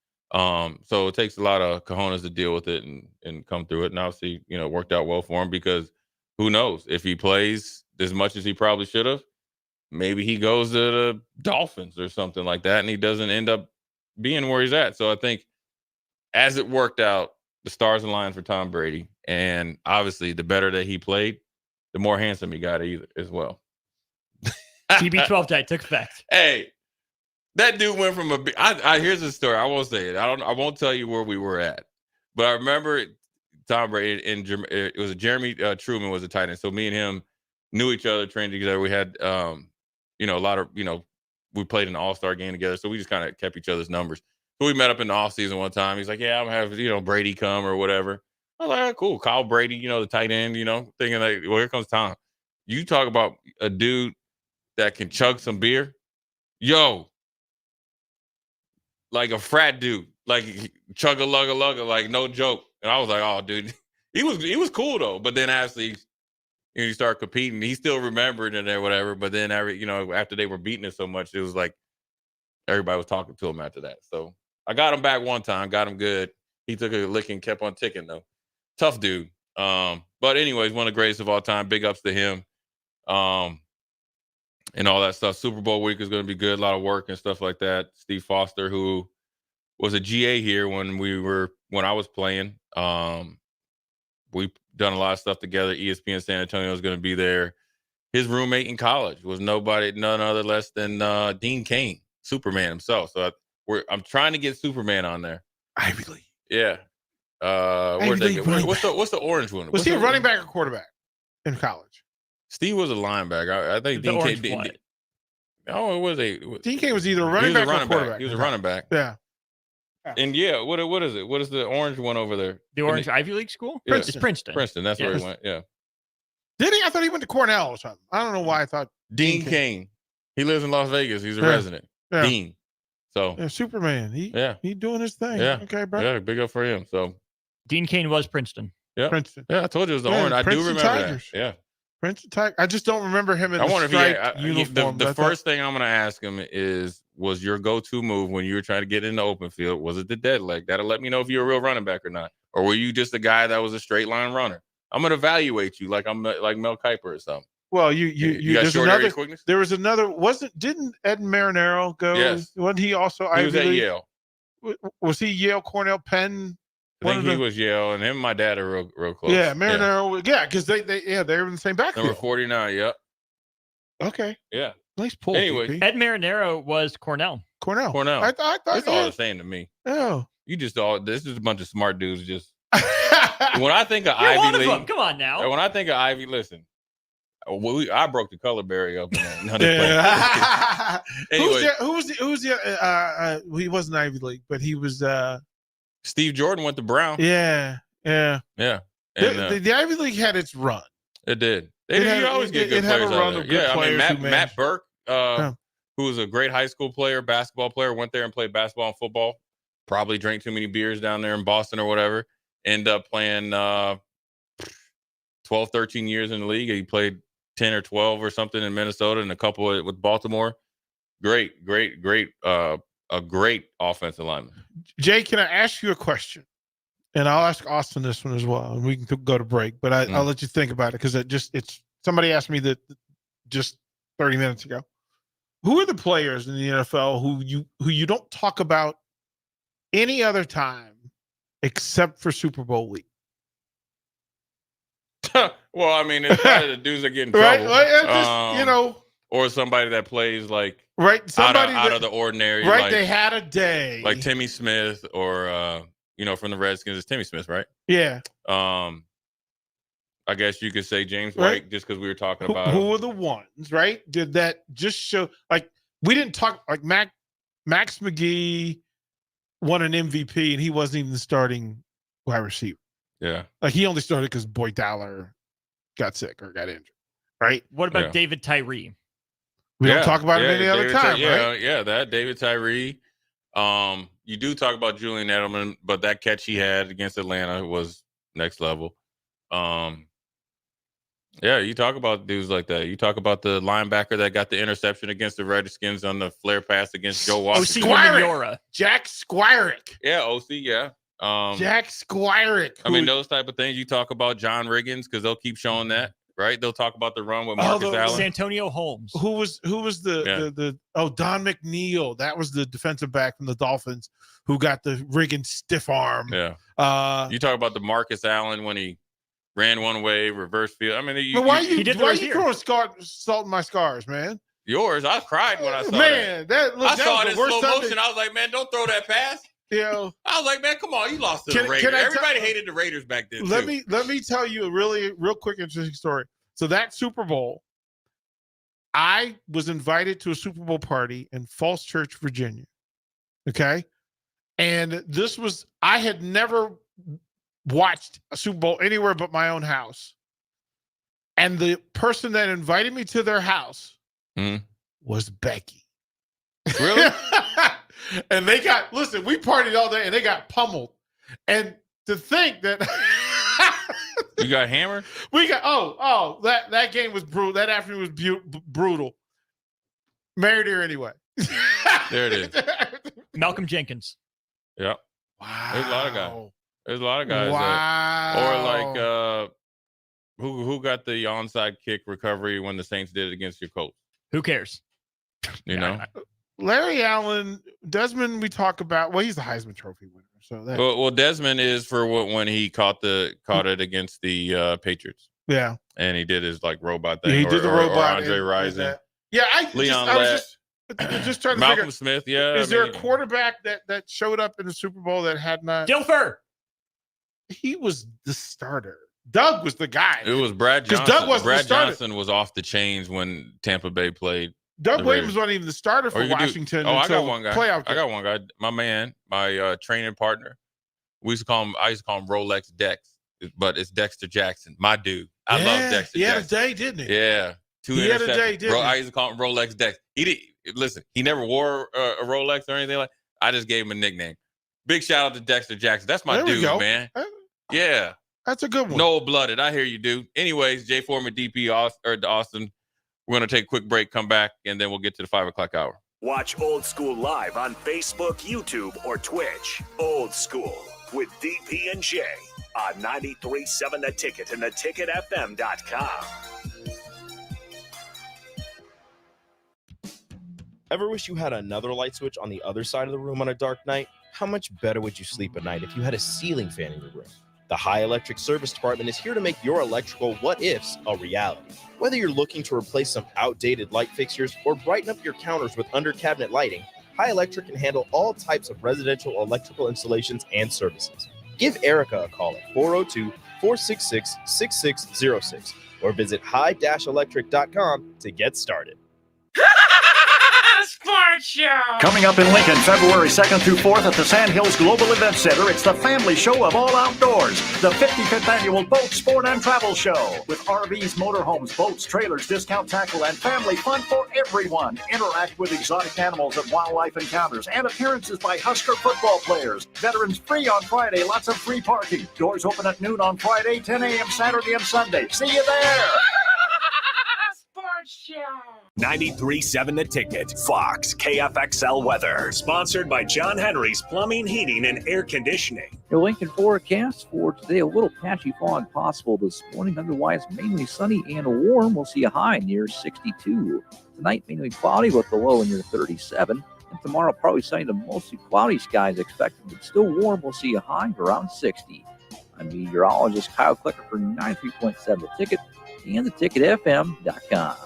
So it takes a lot of cojones to deal with it and come through it. And obviously, it worked out well for him because who knows if he plays as much as he probably should have, maybe he goes to the Dolphins or something like that, and he doesn't end up being where he's at. So I think as it worked out, the stars aligned for Tom Brady. And obviously, the better that he played, the more handsome he got as well. TB12 tag took effect. Hey, that dude went from here's the story. I won't say it. I won't tell you where we were at. But I remember Tom Brady and it was Jeremy Truman was a tight end. So me and him knew each other, trained together. We had a lot of we played an all-star game together. So we just kind of kept each other's numbers. So we met up in the offseason one time. He's like, yeah, I'm gonna have Brady come or whatever. I was like, oh, cool. Kyle Brady, the tight end, thinking like, well, here comes Tom. You talk about a dude that can chug some beer. Yo, like a frat dude, like chug a lugga, like no joke. And I was like, oh, dude, he was cool though. But then actually, you start competing, he still remembered it or whatever. But then after they were beating it so much, it was like everybody was talking to him after that. So I got him back one time, got him good. He took a licking, kept on ticking though. Tough dude. But anyways, one of the greatest of all time. Big ups to him. And all that stuff. Super Bowl week is going to be good. A lot of work and stuff like that. Steve Foster, who was a GA here when I was playing. We've done a lot of stuff together. ESPN San Antonio is going to be there. His roommate in college was none other less than Dean Cain, Superman himself. So I'm trying to get Superman on there. Ivy League. Yeah. What's the orange one? Was he a running back or quarterback in college? Steve was a linebacker. I think Dean Cain. Oh, it was Dean Cain was either a running back or quarterback. He was a running back. Yeah. And what is it? What is the orange one over there? The orange Ivy League school? Yeah. It's Princeton. Princeton. That's where he went. Yeah. Did he? I thought he went to Cornell or something. I don't know why I thought Dean Cain. He lives in Las Vegas. He's a resident. Yeah. Dean. So Superman. He doing his thing. Yeah. Okay, bro. Yeah, big up for him. So Dean Cain was Princeton. Yeah. Princeton. Yeah, I told you it was the orange. I do remember Tigers. that. Yeah. Princeton Tigers. I just don't remember him in the striped uniform. The first thing I'm going to ask him was your go-to move when you were trying to get in the open field? Was it the dead leg? That'll let me know if you're a real running back or not. Or were you just a guy that was a straight line runner? I'm going to evaluate you like I'm like Mel Kiper or something. Well, you got short area quickness? There was another. Didn't Ed Marinaro go? Yes. Wasn't he also He was Ivy at League? Yale. Was he Yale, Cornell, Penn? I think he was Yale, and him and my dad are real close. Yeah, Marinaro. Yeah, because they were in the same backfield. Number 49. Yep. Okay. Yeah. Nice pull. Anyway, Ed Marinaro was Cornell. Cornell. I thought it's all the same to me. Oh. You just this is a bunch of smart dudes. Just when I think of You're Ivy one of League, them. Come on now. When I think of Ivy, listen. I broke the color barrier up in that. Yeah. Anyway, who's the he wasn't Ivy League, but he was Steve Jordan went to Brown. Yeah. And, the Ivy League had its run. It did. You always get good players out of there. I mean, Matt Burke, who was a great high school player, basketball player, went there and played basketball and football. Probably drank too many beers down there in Boston or whatever. Ended up playing 12, 13 years in the league. He played 10 or 12 or something in Minnesota and a couple with Baltimore. Great, a great offensive lineman. Jay, can I ask you a question? And I'll ask Austin this one as well, and we can go to break. But I'll let you think about it because it's somebody asked me that just 30 minutes ago. Who are the players in the NFL who you don't talk about any other time except for Super Bowl week? Well, I mean, it's probably the dudes that get in trouble. Right? Just, or somebody that plays like somebody out of the ordinary. Right, like, they had a day. Like Timmy Smith or, from the Redskins, it's Timmy Smith, right? Yeah. I guess you could say James White just because we were talking about who are the ones, right? Did that just show, like, we didn't talk, like, Max McGee won an MVP and he wasn't even the starting wide receiver. Yeah. Like, he only started because Boyd Dowler got sick or got injured, right? What about David Tyree? We don't talk about him any other time, right? Yeah, that David Tyree. You do talk about Julian Edelman, but that catch he had against Atlanta was next level. Yeah, you talk about dudes like that. You talk about the linebacker that got the interception against the Redskins on the flare pass against Joe Washington. Jack Squirick. Yeah, OC, yeah. Jack Squirick. I mean, those type of things. You talk about John Riggins because they'll keep showing that, right? They'll talk about the run with Marcus Allen. Santonio Holmes. Who was the Don McNeil. That was the defensive back from the Dolphins who got the Riggins stiff arm. Yeah. You talk about the Marcus Allen when he ran one way, reverse field. I mean, why are you throwing salt in my scars, man? Yours. I cried when I saw that. I saw it in slow motion. I was like, man, don't throw that pass. I was like, man, come on, you lost to the Raiders. Everybody hated the Raiders back then. Let me tell you a real quick interesting story. So that Super Bowl, I was invited to a Super Bowl party in Falls Church, Virginia. Okay, and I had never watched a Super Bowl anywhere but my own house. And the person that invited me to their house was Becky. Really? And we partied all day and they got pummeled. And to think that you got hammered? We got that game was brutal. That afternoon was brutal. Married her anyway. There it is. Malcolm Jenkins. Yep. Wow. There's a lot of guys. Wow. Or like who got the onside kick recovery when the Saints did it against your Colts? Who cares? You know? Larry Allen, Desmond, we talk about. Well, he's the Heisman Trophy winner. So well, Desmond is for when he caught it against the Patriots. Yeah, and he did his like robot thing. Yeah, he did the robot. Or Andre Rison. Yeah, I was just trying to Malcolm figure. Smith. Yeah, is there a quarterback that showed up in the Super Bowl that had not? Dilfer. He was the starter. Doug was the guy. It was Brad Johnson. Doug was Brad Johnson was off the chains when Tampa Bay played. Doug Williams wasn't even the starter for Washington. I got one guy. Playoff game. I got one guy. My man, my training partner. I used to call him Rolex Dex, but it's Dexter Jackson. My dude. I love Dexter Jackson. He had a day, didn't he? Yeah. He had a day, didn't he? I used to call him Rolex Dex. He never wore a Rolex or anything like that. I just gave him a nickname. Big shout out to Dexter Jackson. That's my dude, man. Yeah. That's a good one. No-blooded. I hear you, dude. Anyways, Jay Foreman, DP, Austin. We're going to take a quick break, come back, and then we'll get to the 5 o'clock hour. Watch Old School live on Facebook, YouTube, or Twitch. Old School with DP and J on 93.7 The Ticket and theticketfm.com. Ever wish you had another light switch on the other side of the room on a dark night? How much better would you sleep at night if you had a ceiling fan in your room? The High Electric Service Department is here to make your electrical what-ifs a reality. Whether you're looking to replace some outdated light fixtures or brighten up your counters with under-cabinet lighting, High Electric can handle all types of residential electrical installations and services. Give Erica a call at 402-466-6606 or visit high-electric.com to get started. Sports Show! Coming up in Lincoln, February 2nd through 4th at the Sand Hills Global Event Center, it's the family show of all outdoors, the 55th Annual Boat, Sport, and Travel Show. With RVs, motorhomes, boats, trailers, discount tackle, and family fun for everyone. Interact with exotic animals at wildlife encounters and appearances by Husker football players. Veterans free on Friday, lots of free parking. Doors open at noon on Friday, 10 a.m. Saturday and Sunday. See you there! Sports Show! 93.7 The Ticket, Fox, KFXL weather. Sponsored by John Henry's Plumbing, Heating, and Air Conditioning. Your Lincoln forecast for today, a little patchy fog possible this morning. Otherwise, mainly sunny and warm. We'll see a high near 62. Tonight, mainly cloudy with the low near 37. And tomorrow, probably sunny to mostly cloudy skies expected, but still warm. We'll see a high around 60. I'm meteorologist Kyle Clicker for 93.7 The Ticket and theticketfm.com.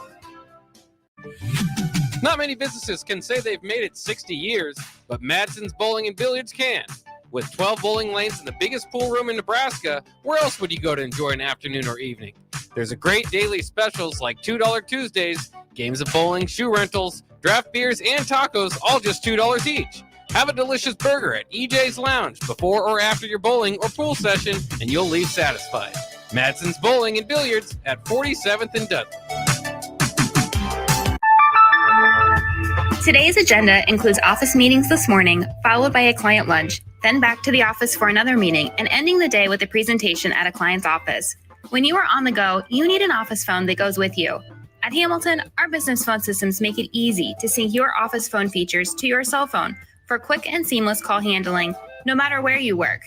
Not many businesses can say they've made it 60 years, but Madsen's Bowling and Billiards can. With 12 bowling lanes and the biggest pool room in Nebraska, where else would you go to enjoy an afternoon or evening? There's a great daily specials like $2 Tuesdays, games of bowling, shoe rentals, draft beers, and tacos, all just $2 each. Have a delicious burger at EJ's Lounge before or after your bowling or pool session, and you'll leave satisfied. Madsen's Bowling and Billiards at 47th and Dudley. Today's agenda includes office meetings this morning, followed by a client lunch, then back to the office for another meeting, and ending the day with a presentation at a client's office. When you are on the go, you need an office phone that goes with you. At Hamilton, our business phone systems make it easy to sync your office phone features to your cell phone for quick and seamless call handling, no matter where you work.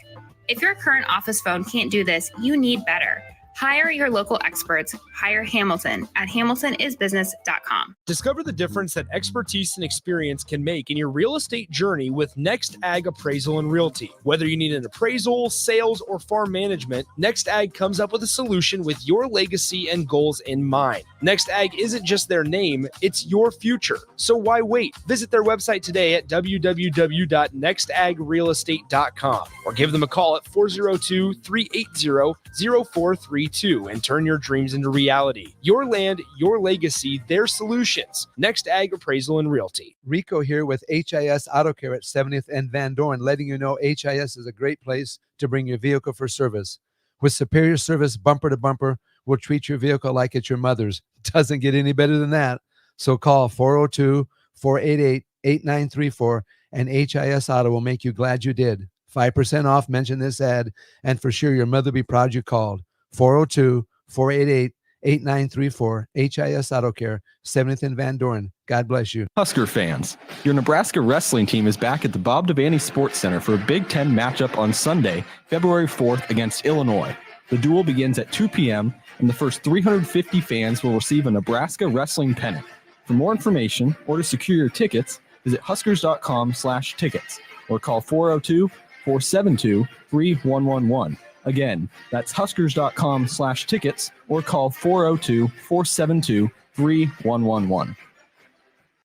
If your current office phone can't do this, you need better. Hire your local experts. Hire Hamilton at hamiltonisbusiness.com. Discover the difference that expertise and experience can make in your real estate journey with Next Ag Appraisal and Realty. Whether you need an appraisal, sales, or farm management, Next Ag comes up with a solution with your legacy and goals in mind. Next Ag isn't just their name, it's your future. So why wait? Visit their website today at www.nextagrealestate.com or give them a call at 402-380-0432 and turn your dreams into reality. Your land, your legacy, their solutions. Next Ag Appraisal and Realty. Rico here with HIS Auto Care at 70th and Van Dorn, letting you know HIS is a great place to bring your vehicle for service. With superior service bumper to bumper, we'll treat your vehicle like it's your mother's. Doesn't get any better than that. So call 402-488-8934 and HIS Auto will make you glad you did. 5% off, mention this ad, and for sure your mother will be proud you called. 402-488-8934, HIS Auto Care, 70th and Van Dorn. God bless you. Husker fans, your Nebraska wrestling team is back at the Bob Devaney Sports Center for a Big Ten matchup on Sunday, February 4th against Illinois. The duel begins at 2 p.m., and the first 350 fans will receive a Nebraska wrestling pennant. For more information or to secure your tickets, visit huskers.com/tickets or call 402-472-3111. Again, that's huskers.com/tickets or call 402-472-3111.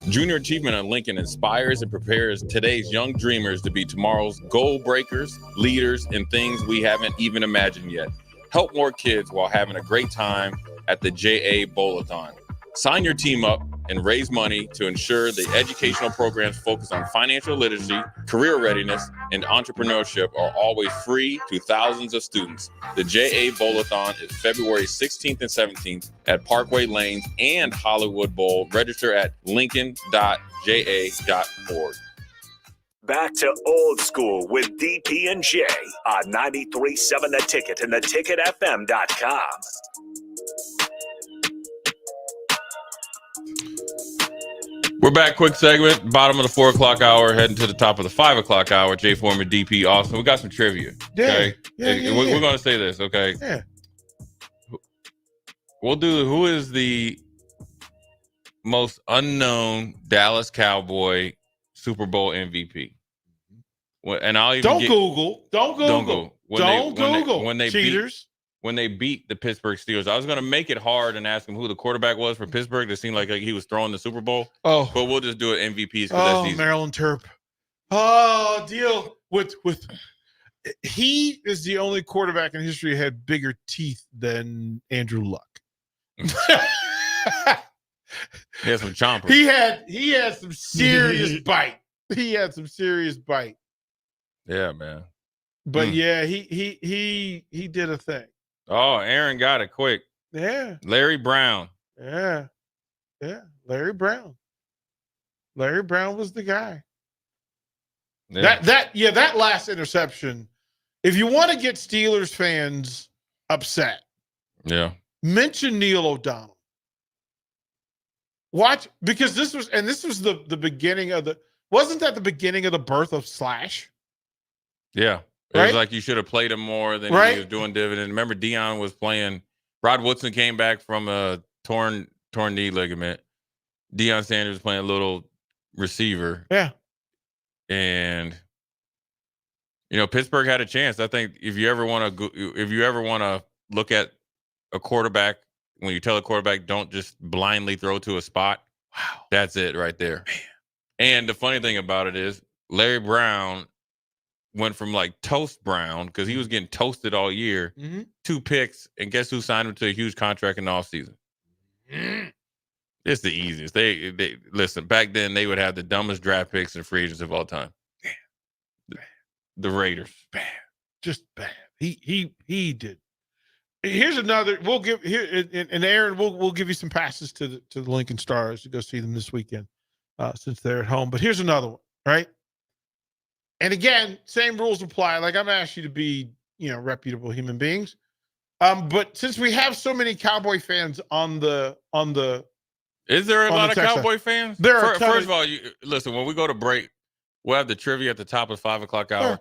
Junior Achievement at Lincoln inspires and prepares today's young dreamers to be tomorrow's goal breakers, leaders, and things we haven't even imagined yet. Help more kids while having a great time at the JA Bowl-a-thon. Sign your team up and raise money to ensure the educational programs focused on financial literacy, career readiness, and entrepreneurship are always free to thousands of students. The JA Bowl-a-thon is February 16th and 17th at Parkway Lanes and Hollywood Bowl. Register at lincoln.ja.org. Back to old school with DP and J on 93.7 The Ticket and theticketfm.com. We're back. Quick segment. Bottom of the 4 o'clock hour, heading to the top of the 5 o'clock hour. Jay Foreman, DP, Austin. We got some trivia. Okay? We're going to say this, okay? Yeah. We'll do who is the most unknown Dallas Cowboy Super Bowl MVP. And I'll even Don't Google. When they cheaters. When they beat the Pittsburgh Steelers, I was going to make it hard and ask him who the quarterback was for Pittsburgh. It seemed like he was throwing the Super Bowl. Oh, but we'll just do it MVPs. Oh, Maryland Terp. Oh, deal with. He is the only quarterback in history who had bigger teeth than Andrew Luck. He had some chompers. He had some serious bite. He had some serious bite. Yeah, man. But yeah, he did a thing. Oh, Aaron got it quick. Yeah. Larry Brown. Yeah. Larry Brown. Larry Brown was the guy. Yeah. That last interception. If you want to get Steelers fans upset, yeah, mention Neil O'Donnell. Watch, because this was the beginning of wasn't that the beginning of the birth of Slash? Yeah. It was like you should have played him more than he was doing dividend. Remember, Deion was playing. Rod Woodson came back from a torn knee ligament. Deion Sanders was playing a little receiver. Yeah. And Pittsburgh had a chance. I think if you ever want to look at a quarterback, when you tell a quarterback don't just blindly throw to a spot, wow, that's it right there. Man. And the funny thing about it is Larry Brown went from like toast brown because he was getting toasted all year, 2 picks, and guess who signed him to a huge contract in the offseason? It's the easiest. They listen, back then they would have the dumbest draft picks and free agents of all time. The Raiders. Bad. Just bad. He did. Here's another. We'll give here and Aaron, we'll give you some passes to the Lincoln Stars to go see them this weekend, since they're at home. But here's another one, right? And again, same rules apply. Like, I'm asking you to be, reputable human beings. But since we have so many Cowboy fans on the is there a lot of Cowboy fans? There are. First of all, listen, when we go to break, we'll have the trivia at the top of the 5 o'clock hour.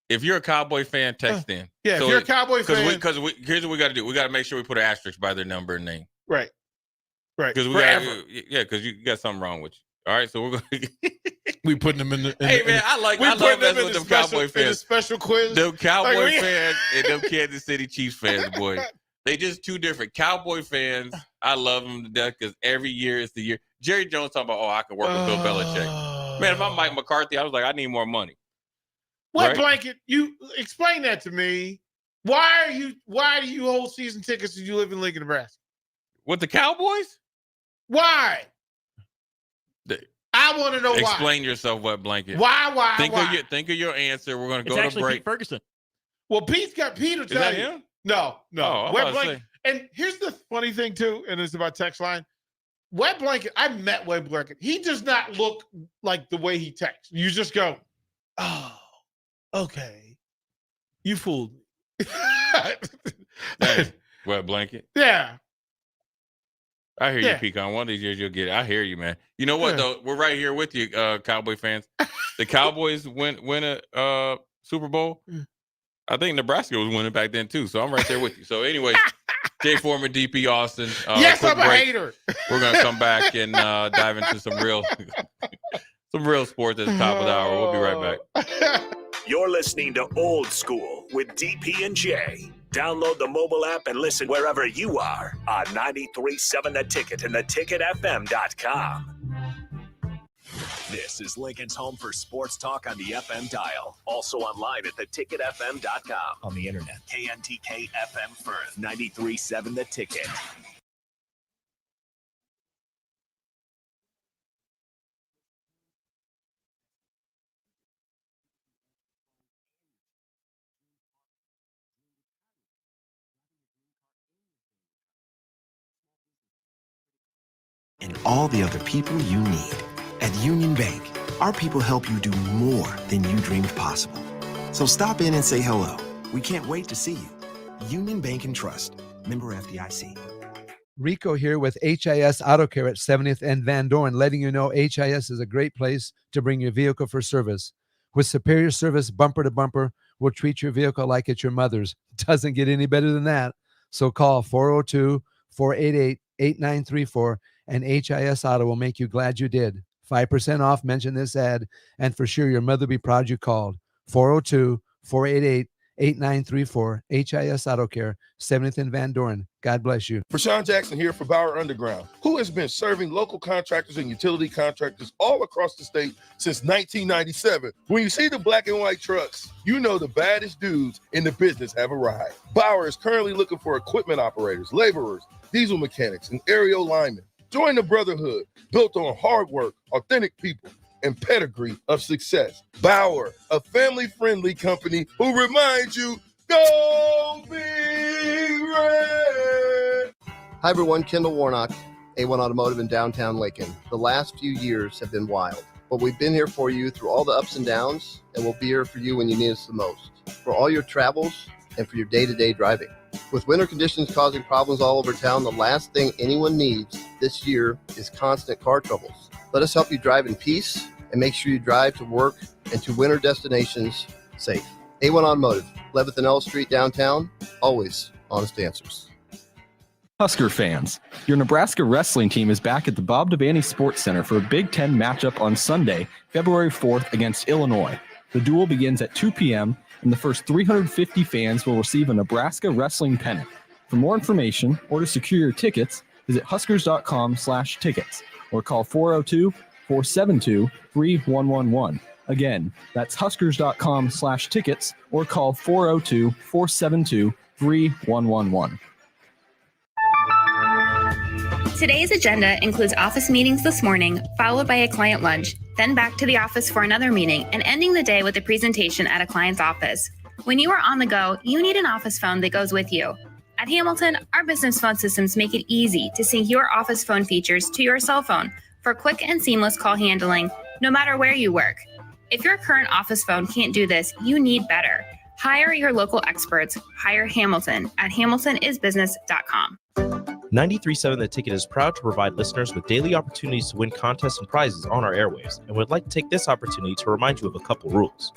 If you're a Cowboy fan, text in. Yeah, so if you're a Cowboy fan. Because here's what we got to do. We got to make sure we put an asterisk by their number and name. Right. Because because you got something wrong with you. All right, so we're going to we putting them in the. Hey man, I love messing with them Cowboy fans. In a special quiz. Them Cowboy fans and them Kansas City Chiefs fans, boy. They just two different. Cowboy fans, I love them to death because every year is the year. Jerry Jones talking about, I can work with Bill Belichick. Man, if I'm Mike McCarthy, I was like, I need more money. What blanket? You explain that to me. Why do you hold season tickets if you live in Lincoln, Nebraska? With the Cowboys? Why? I want to know why. Explain yourself, Wet Blanket. Why? Think of your answer. We're going to go to break. Pete Ferguson. Well, Pete will tell you. Is that him? No. Wet Blanket. Say. And here's the funny thing too, and it's about text line. Wet Blanket. I met Wet Blanket. He does not look like the way he texts. You just go, oh, okay, you fooled me. Hey, Wet Blanket. Yeah. I hear you, Pecan. One of these years you'll get it. I hear you, man. You know what, though? We're right here with you, Cowboy fans. The Cowboys win a Super Bowl. I think Nebraska was winning back then, too. So I'm right there with you. So anyway, Jay Foreman, DP Austin. Yes, I'm a hater. We're going to come back and dive into some real sports at the top of the hour. We'll be right back. You're listening to Old School with DP and J. Download the mobile app and listen wherever you are on 93.7 The Ticket and theticketfm.com. This is Lincoln's home for sports talk on the FM dial. Also online at theticketfm.com. On the internet. KNTK FM Firth, 93.7 The Ticket. And all the other people you need. At Union Bank, our people help you do more than you dreamed possible. So stop in and say hello. We can't wait to see you. Union Bank and Trust. Member FDIC. Rico here with HIS Auto Care at 70th and Van Dorn, letting you know HIS is a great place to bring your vehicle for service. With superior service, bumper to bumper, we'll treat your vehicle like it's your mother's. Doesn't get any better than that. So call 402-488-8934 and HIS Auto will make you glad you did. 5% off, mention this ad, and for sure your mother will be proud you called. 402-488-8934, HIS Auto Care, 70th and Van Dorn. God bless you. Rashawn Jackson here for Bauer Underground, who has been serving local contractors and utility contractors all across the state since 1997. When you see the black and white trucks, you know the baddest dudes in the business have arrived. Bauer is currently looking for equipment operators, laborers, diesel mechanics, and aerial linemen. Join the brotherhood built on hard work, authentic people, and pedigree of success. Bauer, a family-friendly company who reminds you, go Big Red! Hi, everyone. Kendall Warnock, A1 Automotive in downtown Lincoln. The last few years have been wild, but we've been here for you through all the ups and downs, and we'll be here for you when you need us the most, for all your travels and for your day-to-day driving. With winter conditions causing problems all over town, the last thing anyone needs this year is constant car troubles. Let us help you drive in peace and make sure you drive to work and to winter destinations safe. A1 Automotive, 11th and L Street downtown, always honest answers. Husker fans, your Nebraska wrestling team is back at the Bob Devaney Sports Center for a Big Ten matchup on Sunday, February 4th against Illinois. The duel begins at 2 p.m., and the first 350 fans will receive a Nebraska wrestling pennant. For more information or to secure your tickets, visit huskers.com/tickets or call 402-472-3111. Again, that's huskers.com/tickets or call 402-472-3111. Today's agenda includes office meetings this morning, followed by a client lunch, then back to the office for another meeting, and ending the day with a presentation at a client's office. When you are on the go, you need an office phone that goes with you. At Hamilton, our business phone systems make it easy to sync your office phone features to your cell phone for quick and seamless call handling, no matter where you work. If your current office phone can't do this, you need better. Hire your local experts. Hire Hamilton at hamiltonisbusiness.com. 93.7 The Ticket is proud to provide listeners with daily opportunities to win contests and prizes on our airwaves, and would like to take this opportunity to remind you of a couple rules.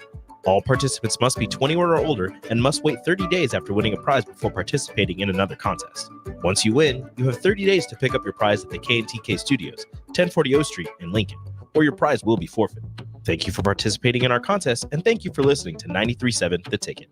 All participants must be 21 or older and must wait 30 days after winning a prize before participating in another contest. Once you win, you have 30 days to pick up your prize at the K&TK Studios, 1040 O Street in Lincoln, or your prize will be forfeit. Thank you for participating in our contest, and thank you for listening to 93.7 The Ticket.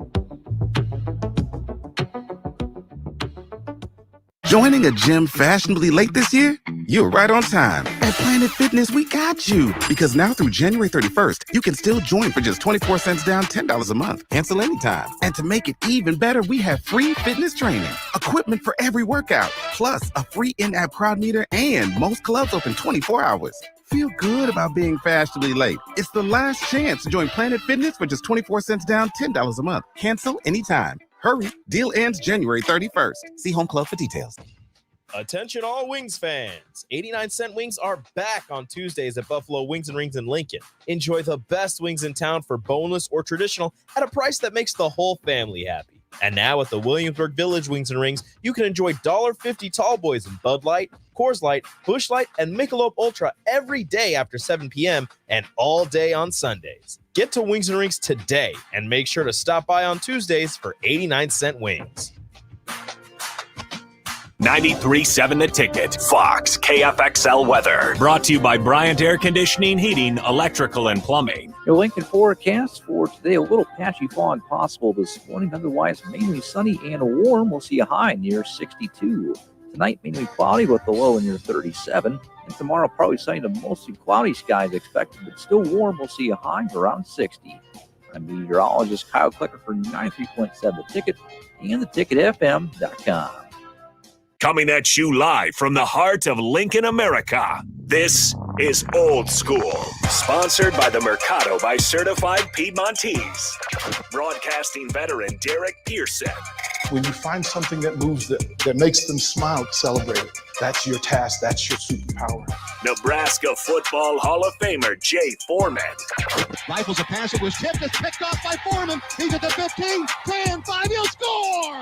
Joining a gym fashionably late this year? You're right on time. At Planet Fitness, we got you. Because now through January 31st, you can still join for just 24 cents down, $10 a month. Cancel anytime. And to make it even better, we have free fitness training, equipment for every workout, plus a free in-app crowd meter, and most clubs open 24 hours. Feel good about being fashionably late. It's the last chance to join Planet Fitness for just 24 cents down, $10 a month. Cancel anytime. Hurry, deal ends January 31st. See Home Club for details. Attention all Wings fans. 89-cent wings are back on Tuesdays at Buffalo Wings and Rings in Lincoln. Enjoy the best wings in town for boneless or traditional at a price that makes the whole family happy. And now at the Williamsburg Village Wings and Rings, you can enjoy $1.50 tall boys in Bud Light, Coors Light, Busch Light, and Michelob Ultra every day after 7 p.m. and all day on Sundays. Get to Wings and Rings today and make sure to stop by on Tuesdays for 89-cent wings. 93.7 The Ticket, Fox, KFXL weather. Brought to you by Bryant Air Conditioning, Heating, Electrical, and Plumbing. Your Lincoln forecast for today, a little patchy fog possible this morning. Otherwise, mainly sunny and warm. We'll see a high near 62. Tonight, mainly cloudy with the low near 37. And tomorrow, probably sunny to mostly cloudy skies expected, but still warm. We'll see a high around 60. I'm meteorologist Kyle Clicker for 93.7 The Ticket and theticketfm.com. Coming at you live from the heart of Lincoln, America. This is Old School, sponsored by the Mercado by Certified Piedmontese. Broadcasting veteran Derek Pearson. When you find something that moves them, that makes them smile, celebrate it. That's your task. That's your superpower. Nebraska Football Hall of Famer Jay Foreman. Rifles a pass. It was tipped. It's picked off by Foreman. He's at the 15, 10, 5. He'll score!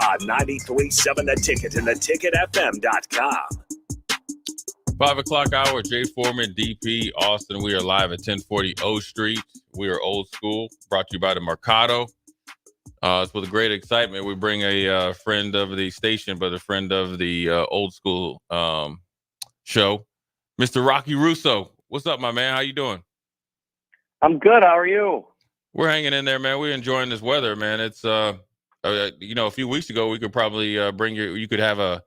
On 93.7 The Ticket and theticketfm.com. 5 o'clock hour, Jay Foreman, DP, Austin. We are live at 1040 O Street. We are Old School, brought to you by the Mercado. It's with great excitement. We bring a friend of the station, but a friend of the Old School show, Mr. Rocky Russo. What's up, my man? How you doing? I'm good. How are you? We're hanging in there, man. We're enjoying this weather, man. It's a few weeks ago, we could probably bring you could have a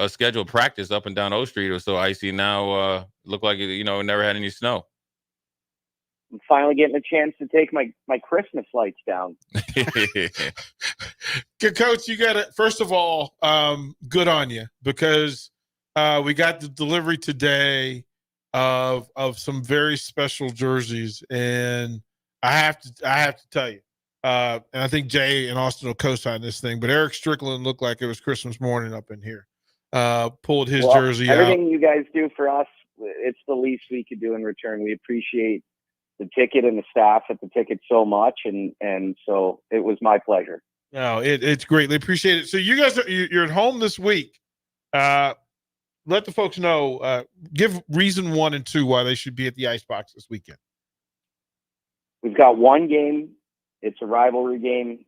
scheduled practice up and down O Street. It was so icy. Now look like it never had any snow. I'm finally getting a chance to take my Christmas lights down. Coach, you got to, first of all, good on you, because we got the delivery today of some very special jerseys, and I have to tell you, and I think Jay and Austin will co-sign this thing, but Eric Strickland looked like it was Christmas morning up in here. Pulled his jersey out. Everything you guys do for us, it's the least we could do in return. We appreciate the Ticket and the staff at the Ticket so much, and so it was my pleasure. No, it's greatly appreciated. So you guys you're at home this week. let the folks know, give reason 1 and 2 why they should be at the Icebox this weekend. We've got one game. It's a rivalry game,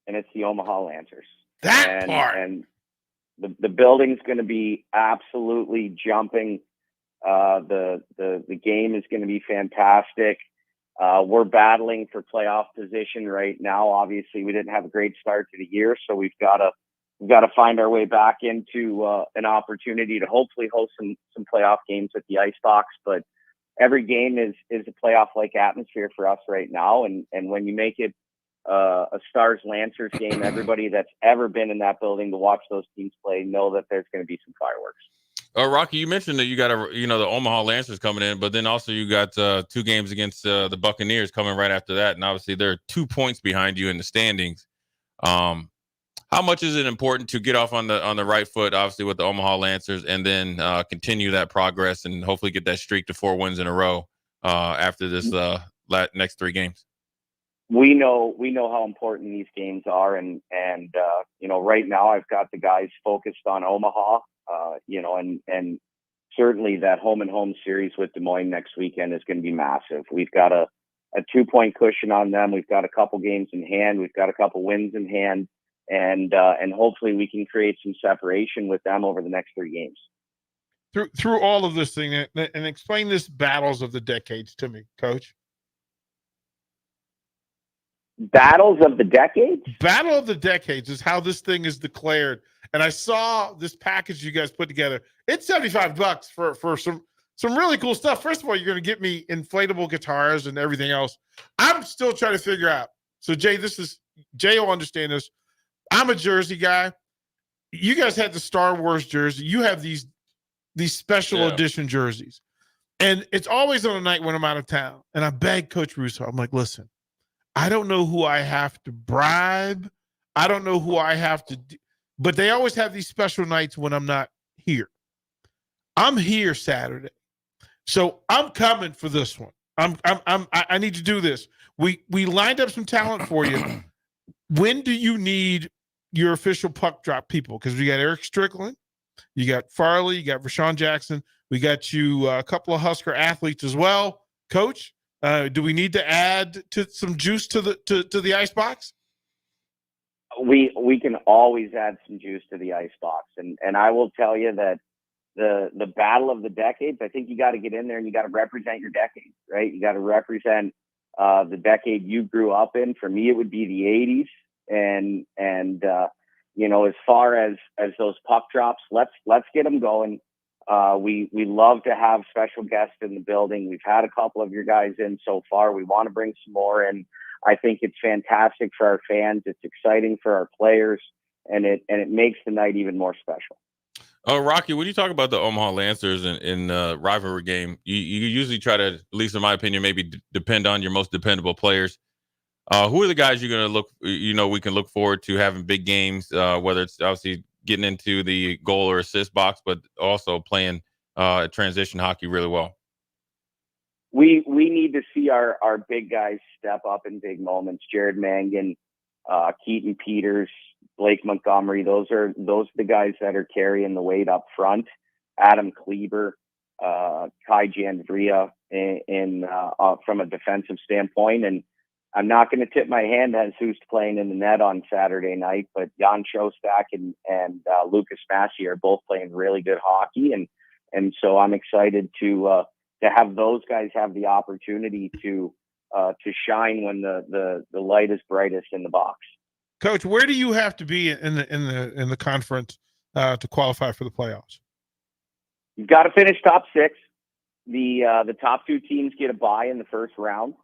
and it's the Omaha Lancers. And the building's going to be absolutely jumping. The game is going to be fantastic. We're battling for playoff position right now. Obviously, we didn't have a great start to the year, so we've got to find our way back into an opportunity to hopefully host some playoff games at the Icebox. But every game is a playoff-like atmosphere for us right now. And when you make it a Stars Lancers game, everybody that's ever been in that building to watch those teams play know that there's going to be some fireworks. Rocky, you mentioned that you got the Omaha Lancers coming in, but then also you got 2 games against the Buccaneers coming right after that, and obviously they're 2 points behind you in the standings. How much is it important to get off on the right foot, obviously with the Omaha Lancers, and then continue that progress and hopefully get that streak to 4 wins in a row after this next 3 games? We know how important these games are, and right now I've got the guys focused on Omaha. And certainly that home and home series with Des Moines next weekend is going to be massive. We've got a 2-point cushion on them. We've got a couple games in hand. We've got a couple wins in hand, and hopefully we can create some separation with them over the next 3 games. Through all of this thing, and explain this battles of the decades to me, Coach. Battles of the decades? Battle of the decades is how this thing is declared. And I saw this package you guys put together. It's $75 for some really cool stuff. First of all, you're going to get me inflatable guitars and everything else. I'm still trying to figure out. So Jay will understand this. I'm a jersey guy. You guys had the Star Wars jersey. You have these special edition jerseys. And it's always on a night when I'm out of town. And I begged Coach Russo. I'm like, listen, I don't know who I have to bribe. I don't know who I have to do. But they always have these special nights when I'm not here. I'm here Saturday. So I'm coming for this one. I need to do this. We lined up some talent for you. When do you need your official puck drop people? Because we got Eric Strickland, you got Farley, you got Rashawn Jackson. We got you a couple of Husker athletes as well. Coach, do we need to add some juice to the Icebox? We can always add some juice to the Icebox, and I will tell you that the battle of the decades, I think you got to get in there and you got to represent your decade, right? You got to represent the decade you grew up in. For me, it would be the 80s, and as far as those puck drops, let's get them going. We love to have special guests in the building. We've had a couple of your guys in so far. We want to bring some more in. I think it's fantastic for our fans. It's exciting for our players, and it makes the night even more special. Rocky, when you talk about the Omaha Lancers in rivalry game, you usually try to, at least in my opinion, maybe depend on your most dependable players. Who are the guys you're going to we can look forward to having big games, whether it's obviously getting into the goal or assist box, but also playing transition hockey really well? We need to see our big guys step up in big moments. Jared Mangan, Keaton Peters, Blake Montgomery. Those are the guys that are carrying the weight up front. Adam Kleber, Kai Janvria from a defensive standpoint. And I'm not going to tip my hand as who's playing in the net on Saturday night, but Jan Shostak and Lucas Massey are both playing really good hockey. And so I'm excited to have those guys have the opportunity to shine when the light is brightest in the box. Coach, where do you have to be in the conference to qualify for the playoffs? You've got to finish top 6. The top 2 teams get a bye in the first round,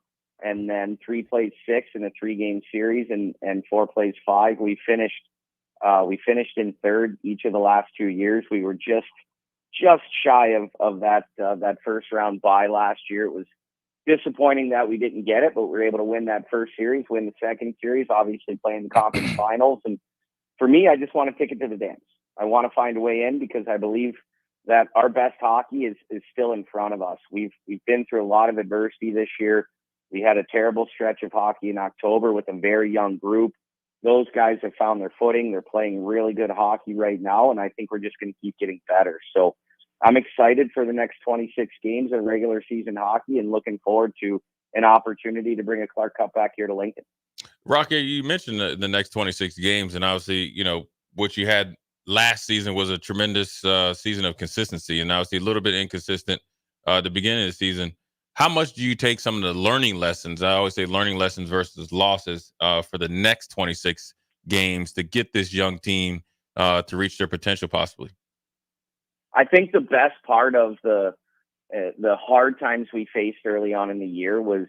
and then 3 plays 6 in a 3-game series, and 4 plays 5. We finished in 3rd each of the last 2 years. We were just shy of that first round bye last year. It was disappointing that we didn't get it, but we were able to win that first series, win the second series, obviously playing the conference finals. And for me, I just want a ticket to the dance. I want to find a way in because I believe that our best hockey is still in front of us. We've been through a lot of adversity this year. We had a terrible stretch of hockey in October with a very young group. those guys have found their footing. They're playing really good hockey right now, and I think we're just going to keep getting better. So I'm excited for the next 26 games of regular season hockey and looking forward to an opportunity to bring a Clark Cup back here to Lincoln. Rocky, you mentioned the next 26 games, and obviously, what you had last season was a tremendous season of consistency, and obviously a little bit inconsistent at the beginning of the season. How much do you take some of the learning lessons? I always say learning lessons versus losses for the next 26 games to get this young team to reach their potential, possibly. I think the best part of the hard times we faced early on in the year was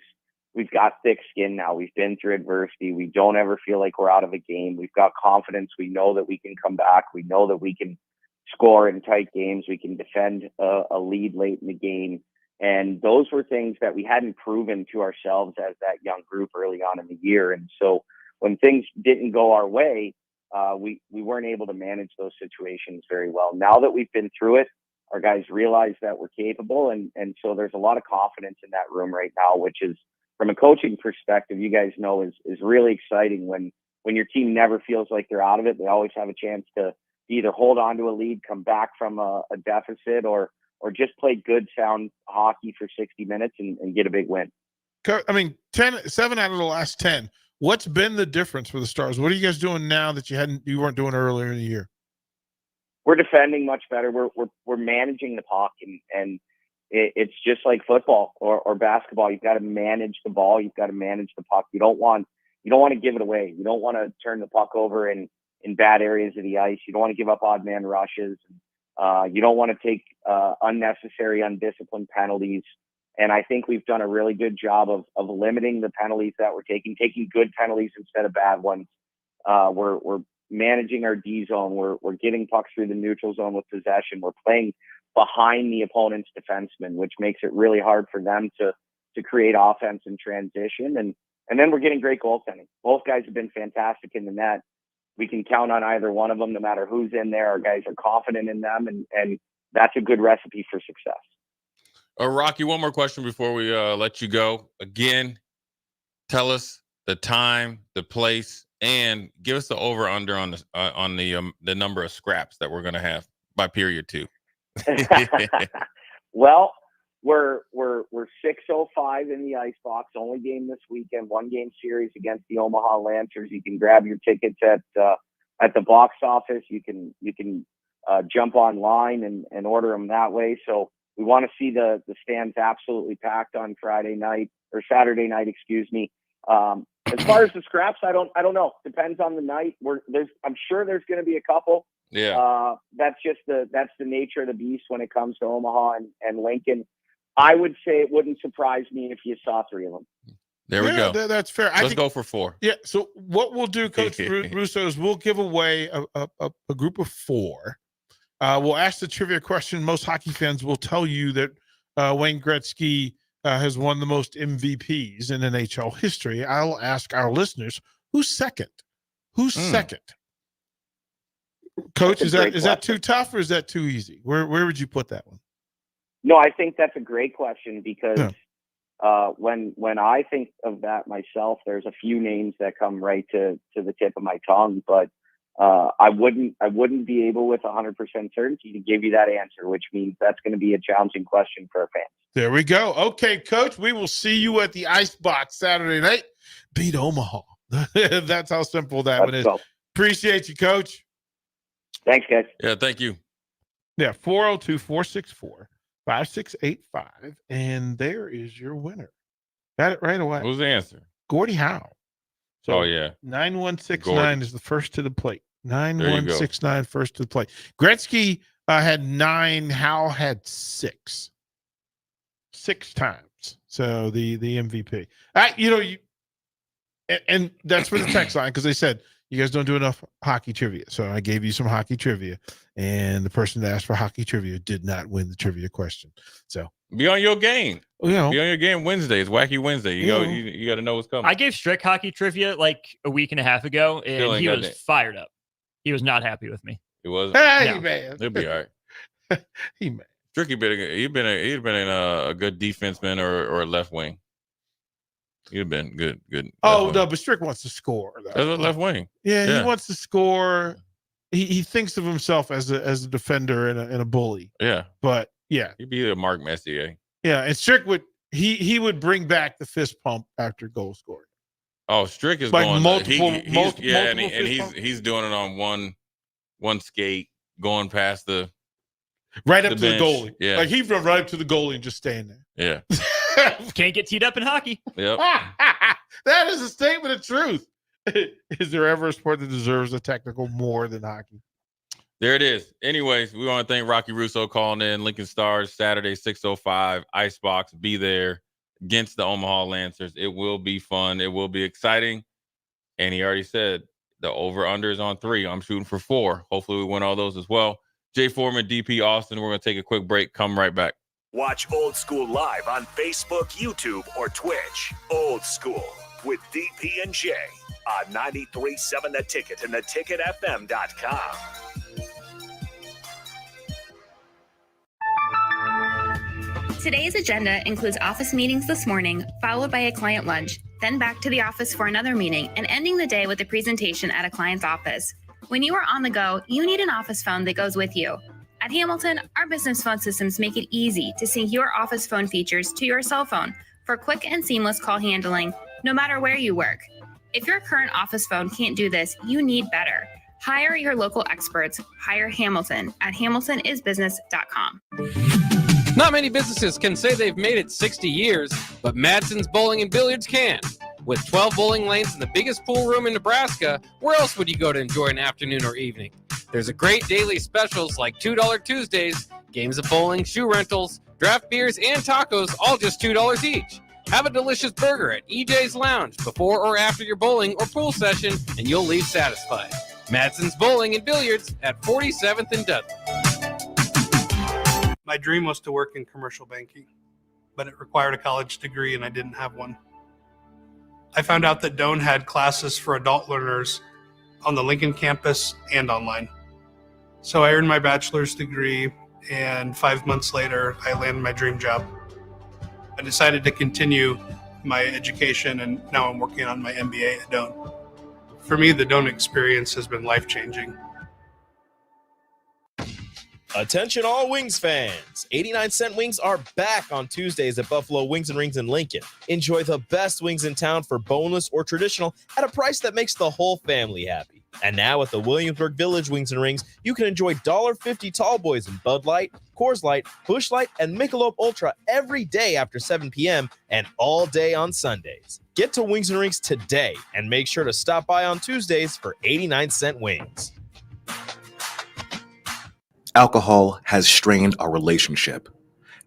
we've got thick skin now. We've been through adversity. We don't ever feel like we're out of a game. We've got confidence. We know that we can come back. We know that we can score in tight games. We can defend a lead late in the game. And those were things that we hadn't proven to ourselves as that young group early on in the year. And so when things didn't go our way, we weren't able to manage those situations very well. Now that we've been through it, our guys realize that we're capable. And so there's a lot of confidence in that room right now, which is, from a coaching perspective, you guys know is really exciting when your team never feels like they're out of it. They always have a chance to either hold on to a lead, come back from a deficit, or just play good, sound hockey for 60 minutes and get a big win. I mean, 7 out of the last 10. What's been the difference for the Stars? What are you guys doing now that you weren't doing earlier in the year? We're defending much better. We're managing the puck, and it's just like football or basketball. You've got to manage the ball. You've got to manage the puck. You don't want to give it away. You don't want to turn the puck over in bad areas of the ice. You don't want to give up odd man rushes. You don't want to take unnecessary, undisciplined penalties. And I think we've done a really good job of limiting the penalties that we're taking good penalties instead of bad ones. We're managing our D zone. We're getting pucks through the neutral zone with possession. We're playing behind the opponent's defenseman, which makes it really hard for them to create offense in transition. And then we're getting great goaltending. Both guys have been fantastic in the net. We can count on either one of them, no matter who's in there. Our guys are confident in them, and that's a good recipe for success. Rocky, one more question before we let you go. Again, tell us the time, the place, and give us the over/under on the number of scraps that we're going to have by period 2. Well, we're 6:05 in the ice box. Only game this weekend. 1-game series against the Omaha Lancers. You can grab your tickets at the box office. You can jump online and order them that way. So we want to see the stands absolutely packed on Saturday night. Excuse me. As far as the scraps, I don't know. Depends on the night. I'm sure there's going to be a couple. Yeah. That's the nature of the beast when it comes to Omaha and Lincoln. I would say it wouldn't surprise me if you saw 3 of them. There we go. That's fair. Let's go for 4. Yeah. So what we'll do, Coach Russo, is we'll give away a group of 4. We'll ask the trivia question. Most hockey fans will tell you that Wayne Gretzky has won the most MVPs in NHL history. I'll ask our listeners, who's second? Who's second? Coach, is that too tough or is that too easy? Where would you put that one? No, I think that's a great question because when I think of that myself, there's a few names that come right to the tip of my tongue, but I wouldn't be able with 100% certainty to give you that answer, which means that's going to be a challenging question for our fans. There we go. Okay, Coach, we will see you at the Icebox Saturday night. Beat Omaha. That's how simple that one is. Appreciate you, Coach. Thanks, guys. Yeah, thank you. Yeah, 402-464-5685. And there is your winner. Got it right away. What was the answer? Gordie Howe. So 9169 is the first to the plate. 9169 first to the plate. Gretzky had 9. Howe had 6. 6 times. So the MVP. And that's for the text line because they said you guys don't do enough hockey trivia. So I gave you some hockey trivia, and the person that asked for hockey trivia did not win the trivia question. So be on your game. Be on your game Wednesday. It's Wacky Wednesday. You got to know what's coming. I gave Strick hockey trivia like a week and a half ago, and he was fired up. He was not happy with me. He wasn't. Hey, man. He'll be all right. He man. Strick, he'd been in a good defenseman or a left wing. He'd have been good. Oh, no, but Strick wants to score. As a left wing. Yeah, he wants to score. He thinks of himself as a defender and a bully. Yeah. But, yeah. He'd be a Mark Messier. Yeah, and Strick would bring back the fist pump after goal scoring. Oh, Strick is like going multiple. He's doing it on one skate, going past the right up to bench. the goalie. Yeah, like he'd run right up to the goalie and just stand there. Yeah, can't get teed up in hockey. Yep, that is a statement of truth. Is there ever a sport that deserves a technical more than hockey? There it is. Anyways, we want to thank Rocky Russo calling in. Lincoln Stars Saturday 6:05 Icebox. Be there against the Omaha Lancers. It will be fun. It will be exciting. And he already said the over-under is on 3. I'm shooting for 4. Hopefully we win all those as well. Jay Foreman, DP Austin. We're going to take a quick break. Come right back. Watch Old School live on Facebook, YouTube, or Twitch. Old School with DP and J on 93.7 The Ticket and theticketfm.com. Today's agenda includes office meetings this morning, followed by a client lunch, then back to the office for another meeting, and ending the day with a presentation at a client's office. When you are on the go, you need an office phone that goes with you. At Hamilton, our business phone systems make it easy to sync your office phone features to your cell phone for quick and seamless call handling, no matter where you work. If your current office phone can't do this, you need better. Hire your local experts. Hire Hamilton at hamiltonisbusiness.com. Not many businesses can say they've made it 60 years, but Madsen's Bowling and Billiards can. With 12 bowling lanes and the biggest pool room in Nebraska, where else would you go to enjoy an afternoon or evening? There's a great daily specials like $2 Tuesdays, games of bowling, shoe rentals, draft beers, and tacos, all just $2 each. Have a delicious burger at EJ's Lounge before or after your bowling or pool session, and you'll leave satisfied. Madsen's Bowling and Billiards at 47th and Dudley. My dream was to work in commercial banking, but it required a college degree and I didn't have one. I found out that Doane had classes for adult learners on the Lincoln campus and online. So I earned my bachelor's degree, and 5 months later, I landed my dream job. I decided to continue my education, and now I'm working on my MBA at Doane. For me, the Doane experience has been life-changing. Attention all Wings fans. 89-cent wings are back on Tuesdays at Buffalo Wings and Rings in Lincoln. Enjoy the best wings in town for boneless or traditional at a price that makes the whole family happy. And now at the Williamsburg Village Wings and Rings, you can enjoy $1.50 tall boys in Bud Light, Coors Light, Busch Light, and Michelob Ultra every day after 7 p.m. and all day on Sundays. Get to Wings and Rings today and make sure to stop by on Tuesdays for 89-cent wings. Alcohol has strained our relationship.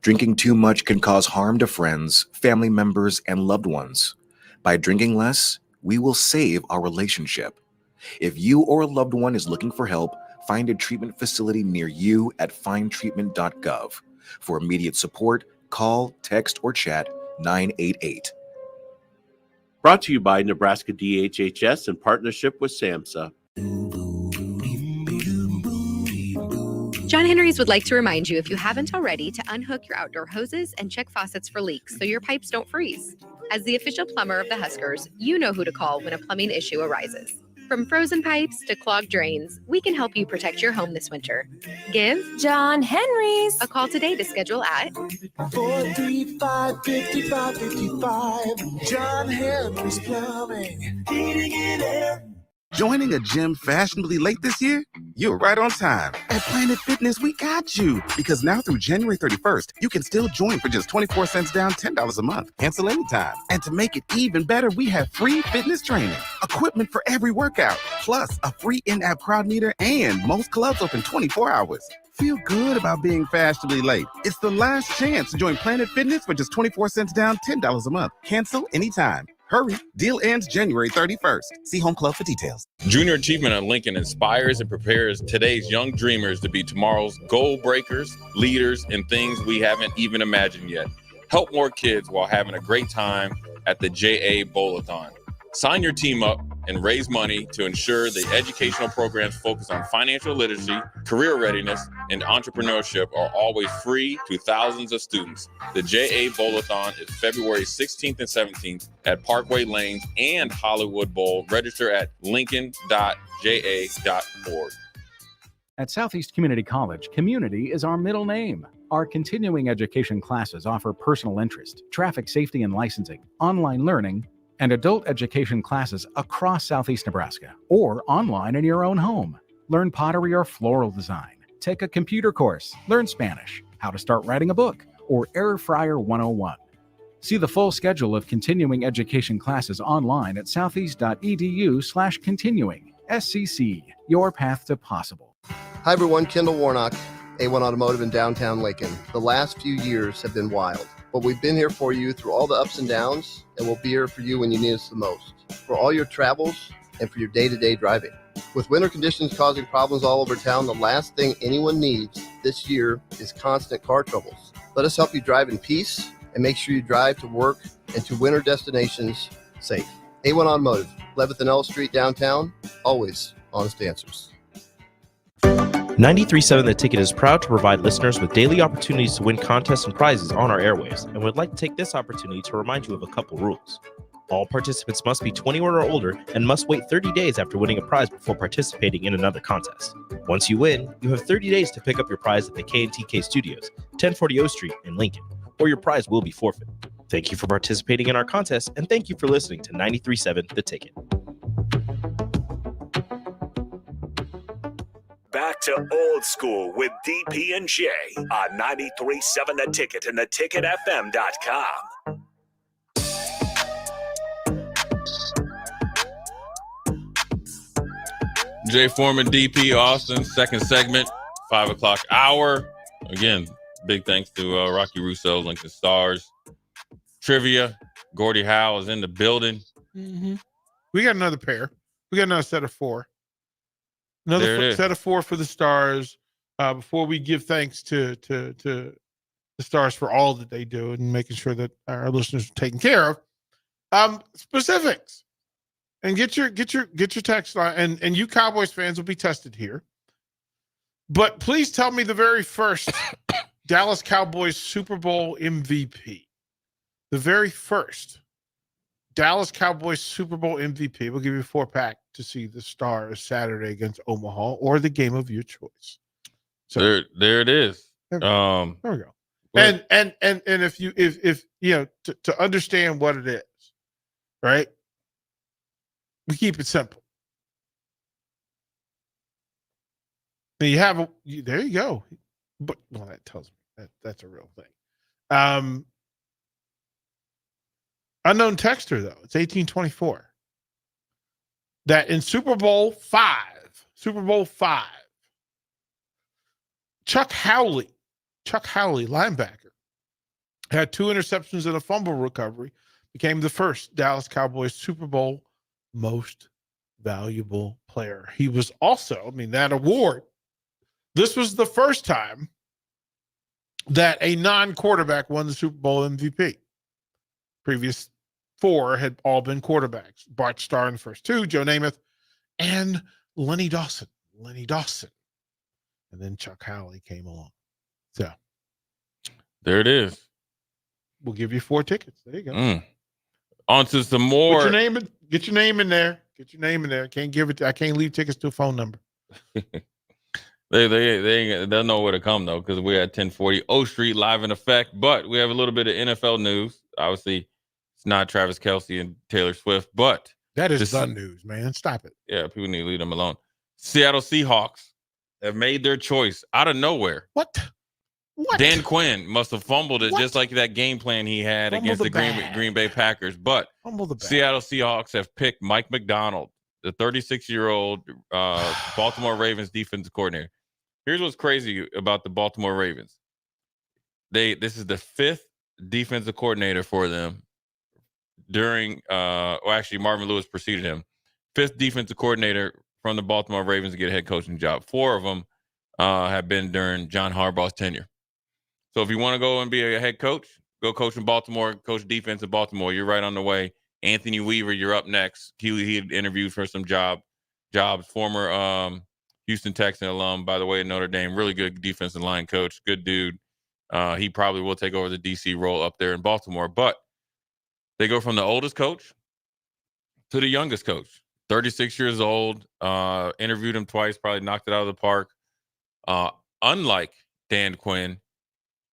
Drinking too much can cause harm to friends, family members, and loved ones. By drinking less, we will save our relationship. If you or a loved one is looking for help, find a treatment facility near you at findtreatment.gov. For immediate support, call, text, or chat 988. Brought to you by Nebraska DHHS in partnership with SAMHSA. John Henry's would like to remind you, if you haven't already, to unhook your outdoor hoses and check faucets for leaks so your pipes don't freeze. As the official plumber of the Huskers, you know who to call when a plumbing issue arises. From frozen pipes to clogged drains, we can help you protect your home this winter. Give John Henry's a call today to schedule at 435-5555. John Henry's Plumbing, Heating and Air. Joining a gym fashionably late this year? You're right on time. At Planet Fitness, we got you. Because now through January 31st, you can still join for just 24 cents down, $10 a month. Cancel anytime. And to make it even better, we have free fitness training, equipment for every workout, plus a free in-app crowd meter, and most clubs open 24 hours. Feel good about being fashionably late. It's the last chance to join Planet Fitness for just 24 cents down, $10 a month. Cancel anytime. Hurry, deal ends January 31st. See Home Club for details. Junior Achievement at Lincoln inspires and prepares today's young dreamers to be tomorrow's goal breakers, leaders, and things we haven't even imagined yet. Help more kids while having a great time at the JA Bowl-a-thon. Sign your team up and raise money to ensure the educational programs focused on financial literacy, career readiness, and entrepreneurship are always free to thousands of students. The JA Bowl-a-thon is February 16th and 17th at Parkway Lanes and Hollywood Bowl. Register at lincoln.ja.org. At Southeast Community College, community is our middle name. Our continuing education classes offer personal interest, traffic safety and licensing, online learning, and adult education classes across Southeast Nebraska or online in your own home. Learn pottery or floral design, take a computer course, learn Spanish, how to start writing a book, or Air Fryer 101. See the full schedule of continuing education classes online at southeast.edu/continuing. SCC, your path to possible. Hi everyone, Kendall Warnock, A1 Automotive in downtown Lincoln. The last few years have been wild, but we've been here for you through all the ups and downs, and we'll be here for you when you need us the most, for all your travels and for your day-to-day driving. With winter conditions causing problems all over town, the last thing anyone needs this year is constant car troubles. Let us help you drive in peace and make sure you drive to work and to winter destinations safe. A1 Automotive, 11th and L Street downtown, always honest answers. 93.7 The Ticket is proud to provide listeners with daily opportunities to win contests and prizes on our airwaves, and would like to take this opportunity to remind you of a couple rules. All participants must be 21 or older and must wait 30 days after winning a prize before participating in another contest. Once you win, you have 30 days to pick up your prize at the K&TK Studios, 1040 O Street in Lincoln, or your prize will be forfeit. Thank you for participating in our contest, and thank you for listening to 93.7 The Ticket. Back to old school with DP and J on 93.7 The Ticket and theticketfm.com. Jay Foreman, DP, Austin, second segment, 5 o'clock hour. Again, big thanks to Rocky Russo, Lincoln Stars. Trivia, Gordie Howe is in the building. Mm-hmm. We got another pair. We got another set of 4. Another set of 4 for the Stars. Before we give thanks to the Stars for all that they do and making sure that our listeners are taken care of. Specifics, and get your text line, and you Cowboys fans will be tested here. But please tell me the very first Dallas Cowboys Super Bowl MVP. The very first Dallas Cowboys Super Bowl MVP. We'll give you a 4-pack to see the Stars Saturday against Omaha, or the game of your choice. So there it is. There we go. And if you know to understand what it is, right? We keep it simple. And you have there you go. But well, that tells me that's a real thing. Unknown texter though, it's 1824. That in Super Bowl 5, Chuck Howley, linebacker, had 2 interceptions and a fumble recovery, became the first Dallas Cowboys Super Bowl most valuable player. He was also, that award, this was the first time that a non-quarterback won the Super Bowl MVP. Previous 4 had all been quarterbacks. Bart Starr in the first 2, Joe Namath, and Lenny Dawson. And then Chuck Howley came along. So there it is. We'll give you 4 tickets. There you go. On to some more. Get your name in there. I can't leave tickets to a phone number. They'll know where to come though, because we're at 1040 O Street live in effect. But we have a little bit of NFL news. Obviously, it's not Travis Kelce and Taylor Swift, but that is the news, man. Stop it. Yeah, people need to leave them alone. Seattle Seahawks have made their choice out of nowhere. What? Dan Quinn must have fumbled it just like that game plan he had against the Green Bay Packers. But Seattle Seahawks have picked Mike McDonald, the 36-year-old Baltimore Ravens defensive coordinator. Here's what's crazy about the Baltimore Ravens. This is the 5th defensive coordinator for them during actually Marvin Lewis preceded him. 5th defensive coordinator from the Baltimore Ravens to get a head coaching job. 4 of them have been during John Harbaugh's tenure. So if you want to go and be a head coach, go coach in Baltimore, coach defense in Baltimore. You're right on the way. Anthony Weaver, you're up next. He had interviewed for some jobs. Former Houston Texan alum, by the way, at Notre Dame. Really good defensive line coach. Good dude. He probably will take over the DC role up there in Baltimore. But they go from the oldest coach to the youngest coach. 36 years old. Interviewed him twice. Probably knocked it out of the park. Unlike Dan Quinn,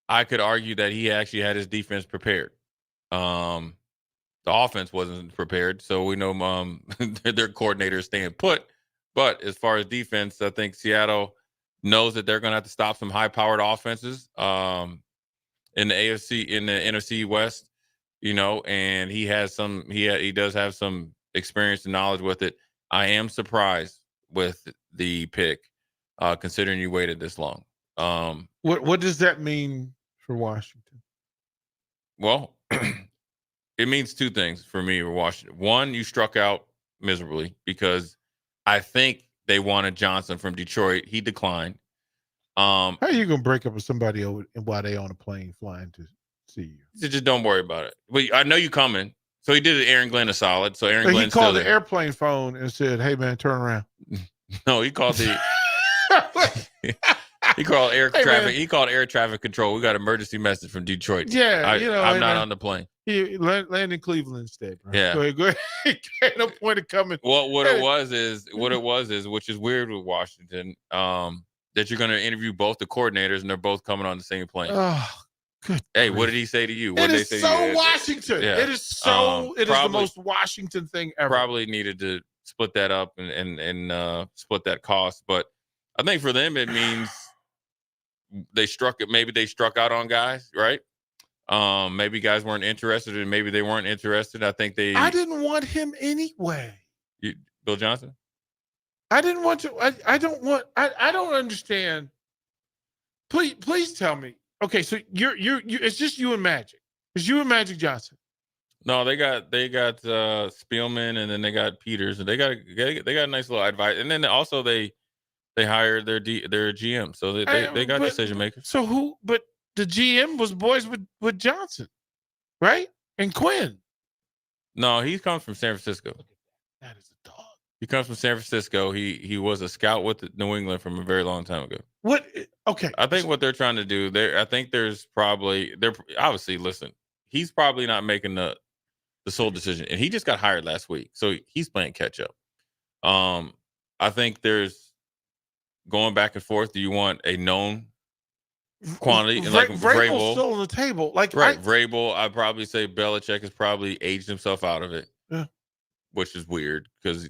I could argue that he actually had his defense prepared. The offense wasn't prepared, so we know their coordinator staying put. But as far as defense, I think Seattle knows that they're going to have to stop some high-powered offenses in the AFC, in the NFC West. And he does have some experience and knowledge with it. I am surprised with the pick, considering you waited this long. What does that mean for Washington? Well, it means two things for me for Washington. One, you struck out miserably because I think they wanted Johnson from Detroit. He declined. How are you gonna break up with somebody while they on a plane flying to see you? So just don't worry about it. But I know you coming. So he did Aaron Glenn a solid. So Aaron But Glenn he called the airplane phone and said, "Hey man, turn around." No, he called the he called air traffic. Man. He called air traffic control. We got an emergency message from Detroit. Yeah, I'm not on the plane. He land in Cleveland instead. Right? Yeah, go ahead. No point of coming. Well, what it was is, which is weird with Washington, that you're going to interview both the coordinators and they're both coming on the same plane. Oh, good. Hey, what did he say to you? What It did is they say so to you? Washington. Yeah. It is so. It is the most Washington thing ever. Probably needed to split that up and split that cost, but I think for them it means they struck it. Maybe they struck out on guys, right? Maybe guys weren't interested, and maybe they weren't interested. I think I didn't want him anyway. Bill Johnson. I didn't want to. I don't want. I don't understand. Please tell me. Okay, so you're. It's just you and Magic. It's you and Magic Johnson. No, they got Spielman, and then they got Peters, and they got a nice little advice, and then also they hired their GM, so they got decision makers. So who? But the GM was boys with Johnson, right? And Quinn. No, he comes from San Francisco. That is a dog. He comes from San Francisco. He was a scout with New England from a very long time ago. What? Okay. I think what they're trying to do there. I think they're obviously listen. He's probably not making the sole decision, and he just got hired last week, so he's playing catch up. I think there's going back and forth. Do you want a known quantity? And like Vrabel's still on the table. Like Vrabel, I'd probably say Belichick has probably aged himself out of it. Yeah. Which is weird because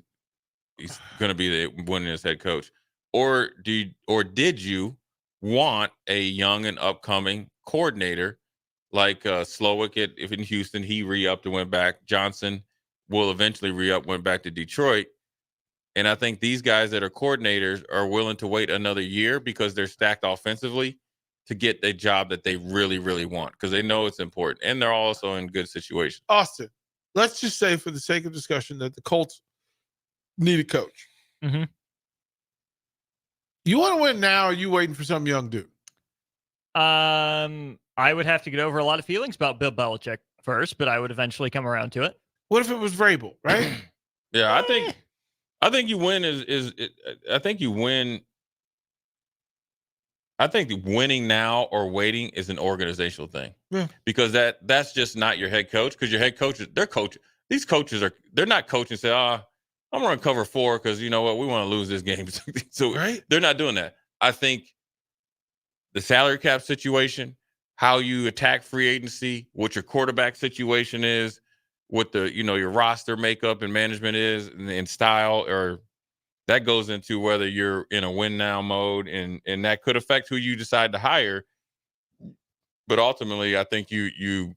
he's going to be the winningest head coach. Or did you want a young and upcoming coordinator like Slowick in Houston? He re-upped and went back. Johnson will eventually re-up, went back to Detroit. And I think these guys that are coordinators are willing to wait another year because they're stacked offensively to get a job that they really, really want because they know it's important. And they're also in good situations. Austin, let's just say for the sake of discussion that the Colts need a coach. Mm-hmm. You want to win now, or are you waiting for some young dude? I would have to get over a lot of feelings about Bill Belichick first, but I would eventually come around to it. What if it was Vrabel, right? Yeah, I think you win I think you win. I think winning now or waiting is an organizational thing. Yeah. Because that's just not your head coach. Because your head coaches, these coaches they're not coaching. Say, I'm going to cover 4 because you know what, we want to lose this game. So right? They're not doing that. I think the salary cap situation, how you attack free agency, what your quarterback situation is, what your roster makeup and management is, and style, or that goes into whether you're in a win now mode, and that could affect who you decide to hire. But ultimately, I think you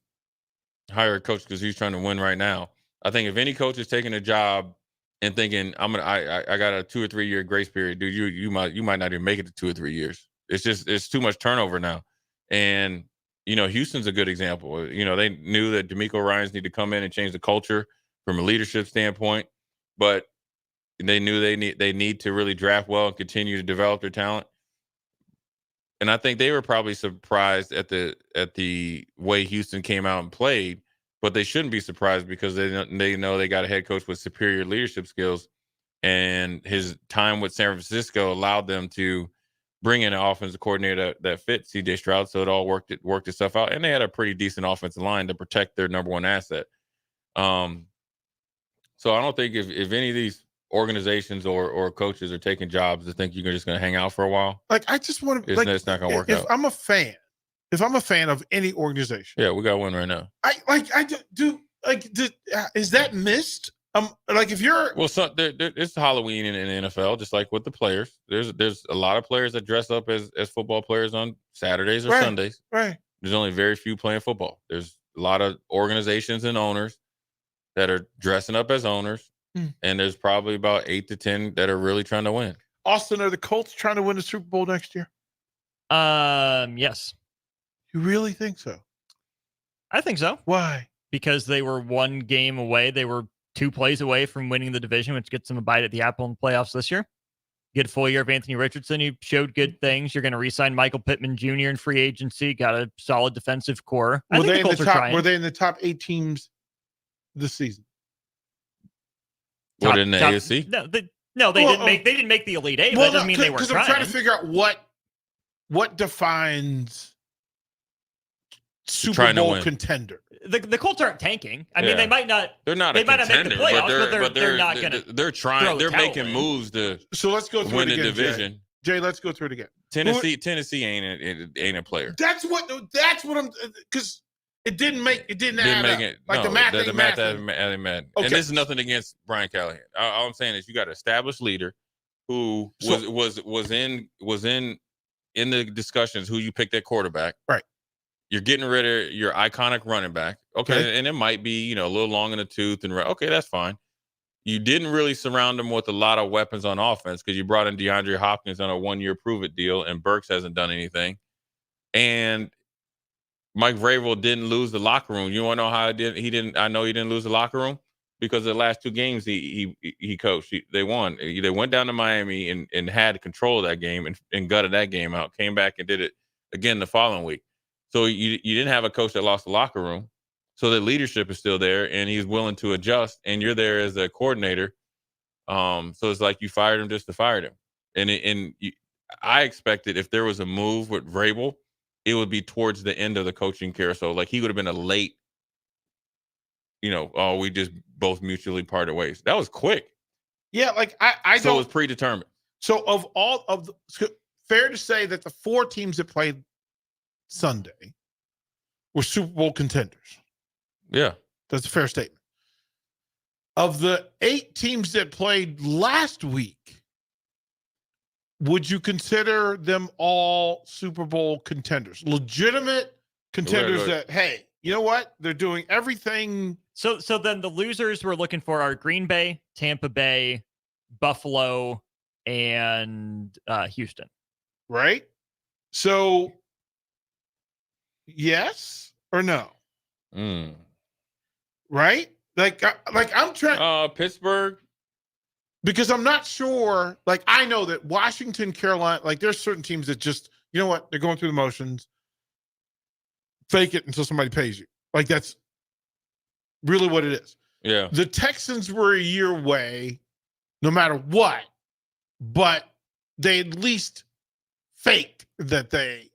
hire a coach because he's trying to win right now. I think if any coach is taking a job and thinking I got a 2 or 3 year grace period, dude, you might not even make it to 2 or 3 years. It's too much turnover now. And Houston's a good example. They knew that DeMeco Ryans need to come in and change the culture from a leadership standpoint, but they knew they need to really draft well and continue to develop their talent. And I think they were probably surprised at the way Houston came out and played, but they shouldn't be surprised because they know they got a head coach with superior leadership skills, and his time with San Francisco allowed them to bring in an offensive coordinator that fit C.J. Stroud, so it all worked itself out, and they had a pretty decent offensive line to protect their number one asset. So I don't think if any of these organizations or coaches are taking jobs to think you're just going to hang out for a while. Like, I just want to. It's not going to work out. If I'm a fan of any organization, yeah, we got one right now. Is that missed? Like if you're it's Halloween in the NFL, just like with the players. There's a lot of players that dress up as football players on Saturdays or Sundays. Right. There's only very few playing football. There's a lot of organizations and owners that are dressing up as owners, and there's probably about 8 to 10 that are really trying to win. Austin, are the Colts trying to win the Super Bowl next year? Yes. You really think so? I think so. Why? Because they were one game away. They were 2 plays away from winning the division, which gets them a bite at the apple in the playoffs this year. Get a full year of Anthony Richardson. He showed good things. You're going to re-sign Michael Pittman Jr. in free agency. Got a solid defensive core. Were they in the top 8 teams this season? What in the AFC? No, they didn't make the Elite Eight. That doesn't mean they weren't trying. I'm trying to figure out what defines Super Bowl contender. The Colts aren't tanking. I mean, they might not. They're not. They a might not make the contender, playoffs, but they're not going to. They're trying. They're making moves to. So let's go through win it again, the division. Jay, let's go through it again. Tennessee ain't a player. That's what I'm because it didn't add up. It. Like no, the math the ain't math mathing. ain't. Okay. And this is nothing against Brian Callahan. All I'm saying is you got an established leader who was in the discussions who you picked at quarterback. Right. You're getting rid of your iconic running back. Okay. And it might be, a little long in the tooth and okay, that's fine. You didn't really surround him with a lot of weapons on offense because you brought in DeAndre Hopkins on a 1-year prove-it deal, and Burks hasn't done anything. And Mike Vrabel didn't lose the locker room. You want to know how he didn't? I know he didn't lose the locker room because the last 2 games he coached, they won. They went down to Miami and had control of that game and gutted that game out. Came back and did it again the following week. So you didn't have a coach that lost the locker room. So the leadership is still there, and he's willing to adjust. And you're there as a coordinator. So it's like you fired him just to fire him. I expected if there was a move with Vrabel, it would be towards the end of the coaching carousel. Like he would have been a late, we just both mutually parted ways. That was quick. Yeah, like I so it was predetermined. So of all of fair to say that the 4 teams that played Sunday were Super Bowl contenders. Yeah. That's a fair statement. Of the 8 teams that played last week, would you consider them all Super Bowl contenders? Legitimate contenders that, hey, you know what? They're doing everything. So then the losers we're looking for are Green Bay, Tampa Bay, Buffalo, and Houston. Right? So yes or no? Right? Like I'm trying. Pittsburgh. Because I'm not sure. Like I know that Washington, Carolina, like there's certain teams that just, you know what? They're going through the motions. Fake it until somebody pays you. Like that's really what it is. Yeah. The Texans were a year away, no matter what, but they at least faked that they.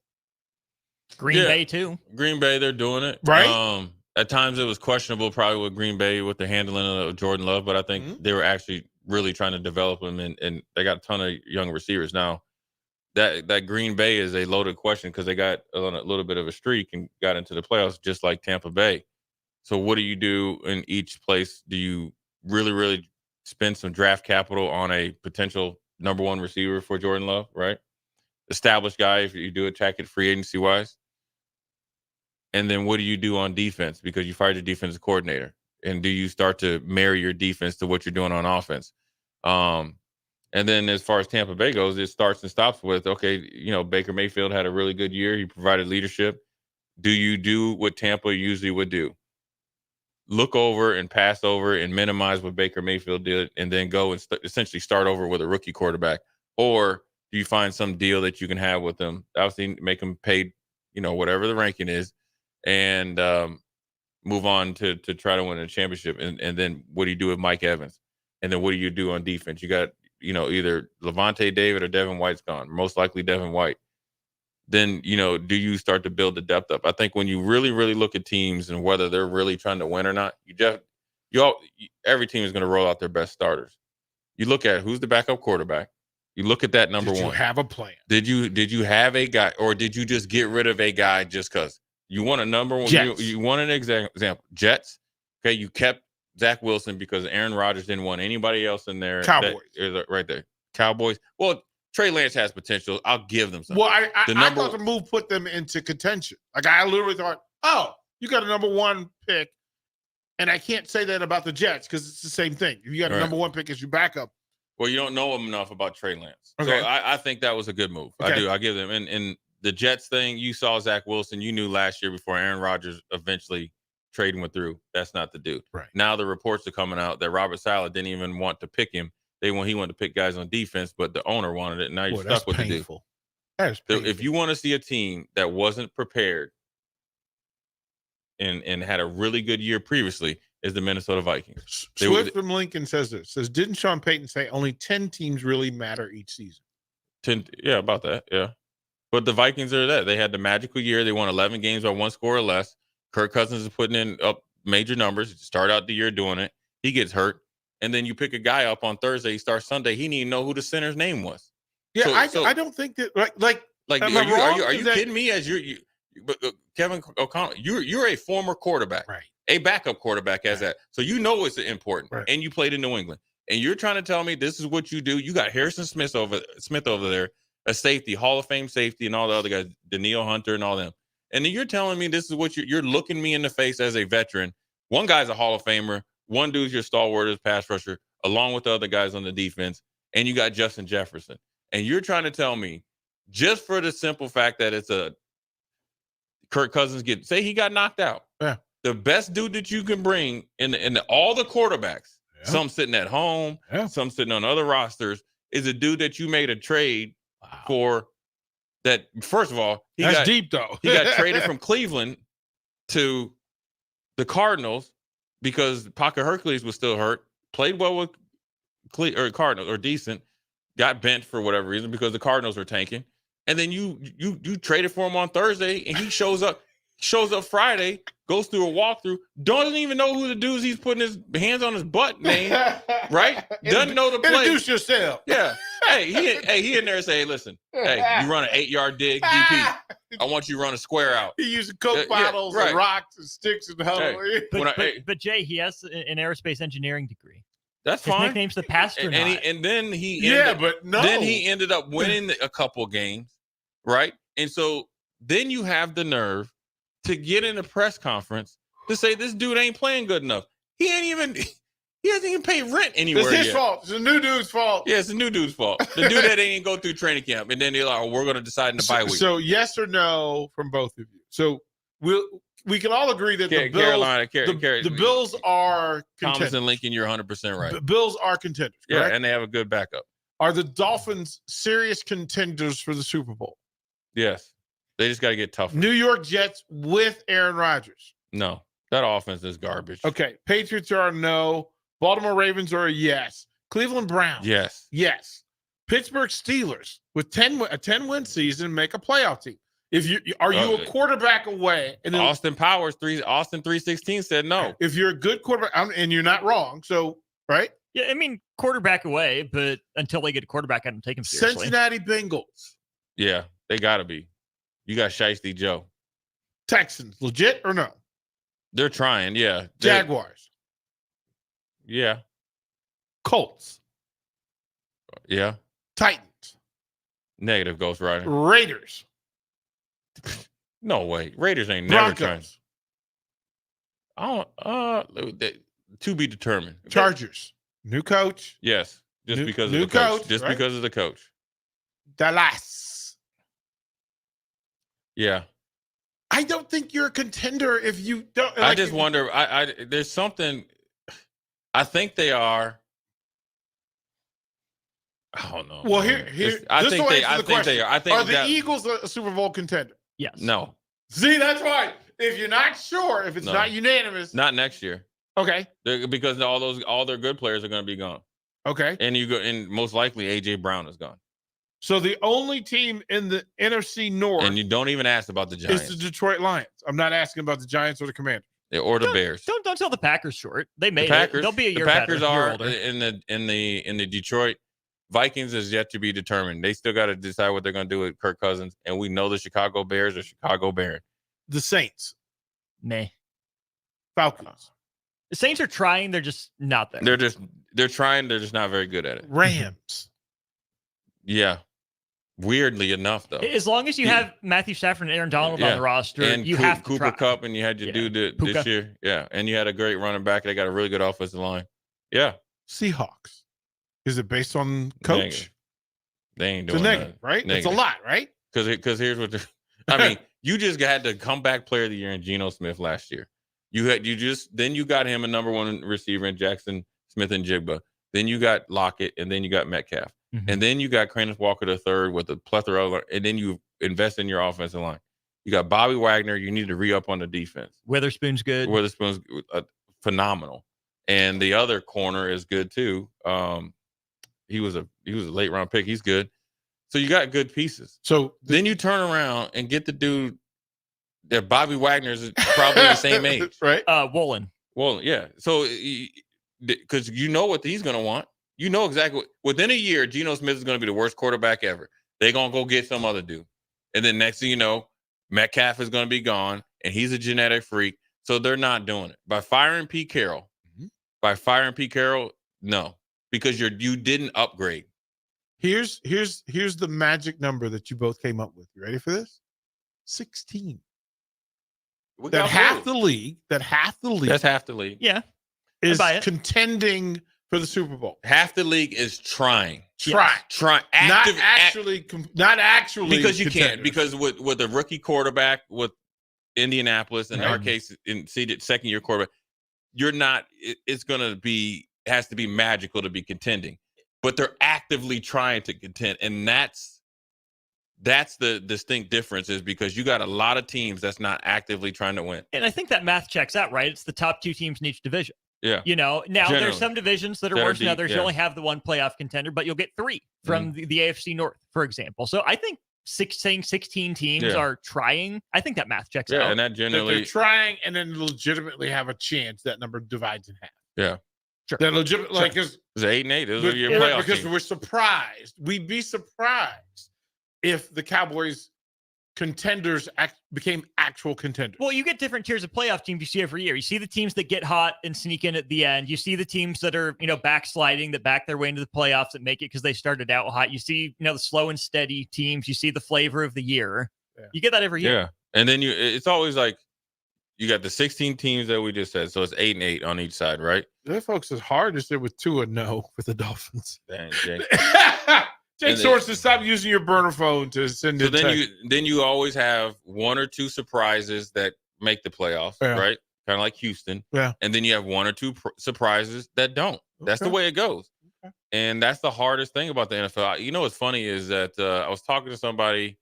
Green Bay too. Green Bay, they're doing it. Right. At times it was questionable probably with Green Bay with the handling of Jordan Love, but I think they were actually really trying to develop him and they got a ton of young receivers. Now that Green Bay is a loaded question because they got a little bit of a streak and got into the playoffs just like Tampa Bay. So what do you do in each place? Do you really, really spend some draft capital on a potential number 1 receiver for Jordan Love, right? Established guy if you do attack it free agency wise. And then what do you do on defense? Because you fired your defensive coordinator. And do you start to marry your defense to what you're doing on offense? And then as far as Tampa Bay goes, it starts and stops with, okay, Baker Mayfield had a really good year. He provided leadership. Do you do what Tampa usually would do? Look over and pass over and minimize what Baker Mayfield did and then go and essentially start over with a rookie quarterback? Or do you find some deal that you can have with them? Obviously, make them pay, whatever the ranking is. And move on to try to win a championship. And then what do you do with Mike Evans? And then what do you do on defense? You got, either Levante David or Devin White's gone. Most likely Devin White. Then, do you start to build the depth up? I think when you really, really look at teams and whether they're really trying to win or not, every team is going to roll out their best starters. You look at who's the backup quarterback. You look at that number one. Did you have a plan? Did you have a guy, or did you just get rid of a guy just because you want a number one? You want an example. Jets. Okay, you kept Zach Wilson because Aaron Rodgers didn't want anybody else in there. Cowboys. Right there. Cowboys. Well, Trey Lance has potential. I'll give them something. Well, I thought the move put them into contention. Like, I literally thought, oh, you got a number one pick. And I can't say that about the Jets because it's the same thing. If you got a number one pick as your backup. Well, you don't know him enough about Trey Lance. Okay. So I think that was a good move. Okay. I do. I give them. And the Jets thing, you saw Zach Wilson. You knew last year before Aaron Rodgers eventually trading went through. That's not the dude. Right. Now the reports are coming out that Robert Saleh didn't even want to pick him. He wanted to pick guys on defense, but the owner wanted it. Now you're stuck with the dude. That is painful. So if you want to see a team that wasn't prepared and had a really good year previously, is the Minnesota Vikings. Swift from Lincoln says this. Didn't Sean Payton say only 10 teams really matter each season? 10, yeah, about that, yeah. But the Vikings are that. They had the magical year. They won 11 games by one score or less. Kirk Cousins is putting in up major numbers. Start out the year doing it. He gets hurt. And then you pick a guy up on Thursday. He starts Sunday. He didn't even know who the center's name was. Yeah, I don't think that are you kidding me? Kevin O'Connell, you're a former quarterback, right? A backup quarterback as that. So it's important. Right. And you played in New England. And you're trying to tell me this is what you do. You got Harrison Smith over there, a safety, Hall of Fame safety, and all the other guys, Daniil Hunter and all them. And then you're telling me this is what you're looking me in the face as a veteran. One guy's a Hall of Famer. One dude's your stalwart as pass rusher, along with the other guys on the defense. And you got Justin Jefferson. And you're trying to tell me, just for the simple fact that it's a Kirk Cousins say he got knocked out. Yeah. The best dude that you can bring in all the quarterbacks, some sitting at home, some sitting on other rosters, is a dude that you made a trade for. That, first of all, that's deep though. He got traded from Cleveland to the Cardinals because Paca Hercules was still hurt. Played well with Cardinals, or decent. Got bent for whatever reason because the Cardinals were tanking. And then you traded for him on Thursday, and he shows up Friday, goes through a walkthrough, doesn't even know who the dudes he's putting his hands on his butt name, right? Doesn't know the play. Introduce yourself. Yeah. He in there and say, hey, listen, you run an 8-yard dig, DP. I want you to run a square out. He using Coke bottles and rocks and sticks and huddle. But Jay, he has an aerospace engineering degree. That's His fine. nickname's the Pastronaut. And then he Then he ended up winning a couple games, right? And so then you have the nerve to get in a press conference to say this dude ain't playing good enough. He hasn't even paid rent anywhere. It's his fault. It's the new dude's fault. Yeah, it's the new dude's fault. The dude that ain't go through training camp, and then they're like, "Oh, we're going to decide in the bye week." So yes or no from both of you. So we can all agree that the Bills are contenders. Thomas and Lincoln, you're 100% right. The Bills are contenders. Correct? Yeah, and they have a good backup. Are the Dolphins serious contenders for the Super Bowl? Yes. They just got to get tougher. New York Jets with Aaron Rodgers. No, that offense is garbage. Okay. Patriots are a no. Baltimore Ravens are a yes. Cleveland Browns. Yes. Yes. Pittsburgh Steelers with a 10-win season make a playoff team. If you a quarterback away, and then, Austin 316 said no. If you're a good quarterback, and you're not wrong, so right? Yeah, I mean quarterback away, but until they get a quarterback, I don't take him seriously. Cincinnati Bengals. Yeah, they got to be. You got Shiesty Joe. Texans, legit or no? They're trying, yeah. Jaguars. Yeah. Colts. Yeah. Titans. Negative, Ghost Rider. Raiders. No way. Raiders ain't Broncos. never trying. To be determined. Chargers. New coach. Yes. Just because of new the coach. coach, Just right? because of the coach. Dallas. Yeah. I don't think you're a contender if you don't. I just wonder. There's something. I think they are. I don't know. Well, I think they are. I think are the that, Eagles a Super Bowl contender? Yes. No. See, that's right. if you're not sure, if it's No. not unanimous, Not next year. okay, Because all their good players are going to be gone. okay. And most likely AJ Brown is gone. So the only team in the NFC North, And you don't even ask about the Giants is the Detroit Lions. I'm not asking about the Giants or the Commanders. or the Bears. Don't tell the Packers short. They made The Packers, it. They'll be a year the Packers better, a year are older. in the Detroit. Vikings is yet to be determined. They still got to decide what they're going to do with Kirk Cousins, and we know the Chicago Bears are Chicago Bears. The Saints, Meh. Falcons, The Saints are trying. They're just not there. They're trying. They're just not very good at it. Rams. Yeah. Weirdly enough, though, As long as you have Matthew Stafford and Aaron Donald on the roster, and you have to Cooper try. Kupp, and you had your dude this Puka. year, and you had a great running back. They got a really good offensive line. Yeah, Seahawks. Is it based on coach? Negative. They ain't It's a doing negative, that. right? Negative. It's a lot, right? Because here's what I mean. You just had the comeback player of the year in Geno Smith last year. Then you got him a number one receiver in Jackson Smith and Jigba. Then you got Lockett, and then you got Metcalf. And then you got Kenneth Walker III with a plethora of, and then you invest in your offensive line. You got Bobby Wagner. You need to re-up on the defense. Witherspoon's good. Witherspoon's phenomenal. And the other corner is good too. He was a late round pick. He's good. So you got good pieces. So then you turn around and get the dude that Bobby Wagner's probably the same age. Right? Woolen. Well, yeah. So because you know what he's going to want. You know exactly within a year, Geno Smith is going to be the worst quarterback ever. They're going to go get some other dude. And then next thing you know, Metcalf is going to be gone, and he's a genetic freak. So they're not doing it. By firing Pete Carroll, no, because you didn't upgrade. Here's the magic number that you both came up with. You ready for this? 16. That half the league. That's half the league. Yeah. Is contending for the Super Bowl. Half the league is trying. Trying. Not actually because you contenders. can't. Because with a rookie quarterback with Indianapolis, in our case, in seeded second year quarterback, you're not. It's gonna be has to be magical to be contending. But they're actively trying to contend, and that's the distinct difference. Is because you got a lot of teams that's not actively trying to win. And I think that math checks out, right? It's the top two teams in each division. Yeah. Now Generally. there's some divisions that are worse than others. You only have the one playoff contender, but you'll get three from the AFC North, for example. So I think 16 teams are trying. I think that math checks out. And that generally they're trying and then legitimately have a chance that number divides in half. Yeah. Sure. That legit like it's 8-8. Those are your playoff because teams. we're surprised. We'd be surprised if the Cowboys contenders became actual contenders. Well, you get different tiers of playoff teams you see every year. You see the teams that get hot and sneak in at the end. You see the teams that are, backsliding, that back their way into the playoffs, that make it because they started out hot. You see, the slow and steady teams. You see the flavor of the year. Yeah. You get that every year. Yeah. And then it's always like you got the 16 teams that we just said. So it's 8-8 on each side, right? That folks is hard to say with 2-0 with the Dolphins. Dang, Jake. Jake Sorensen, stop using your burner phone to send it. So then you always have one or two surprises that make the playoffs, right? Kind of like Houston. Yeah. And then you have one or two surprises that don't. That's the way it goes. Okay. And that's the hardest thing about the NFL. You know what's funny is that I was talking to somebody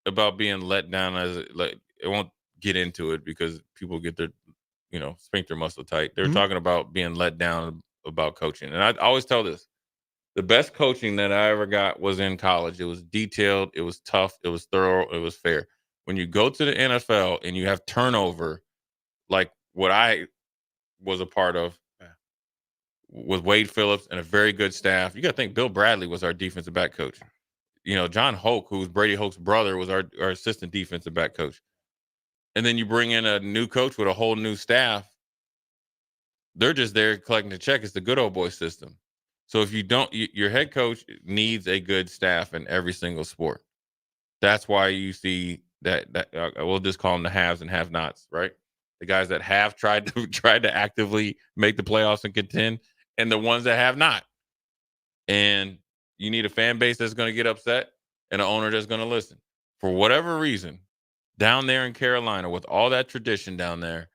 about being let down I won't get into it because people get their, sphincter muscle tight. They're talking about being let down about coaching. And I always tell this. The best coaching that I ever got was in college. It was detailed. It was tough. It was thorough. It was fair. When you go to the NFL and you have turnover, like what I was a part of with Wade Phillips and a very good staff, you got to think Bill Bradley was our defensive back coach. John Hoke, who's Brady Hoke's brother, was our assistant defensive back coach. And then you bring in a new coach with a whole new staff. They're just there collecting the check. It's the good old boy system. So if you don't, your head coach needs a good staff in every single sport. That's why you see that we'll just call them the haves and have-nots, right? The guys that have tried to actively make the playoffs and contend, and the ones that have not. And you need a fan base that's going to get upset and an owner that's going to listen. For whatever reason, down there in Carolina, with all that tradition down there,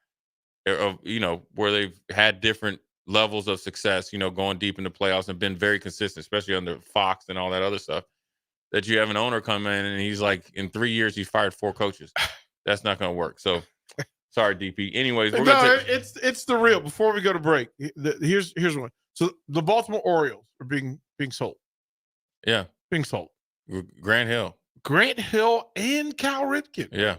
where they've had different levels of success, going deep in the playoffs and been very consistent, especially under Fox and all that other stuff, that you have an owner come in and he's like, in 3 years, he's fired 4 coaches. That's not going to work. So Sorry, DP. Anyways, we're it's the real. Before we go to break, here's one. So the Baltimore Orioles are being sold. Yeah, being sold. Grant Hill and Cal Ripken. Yeah,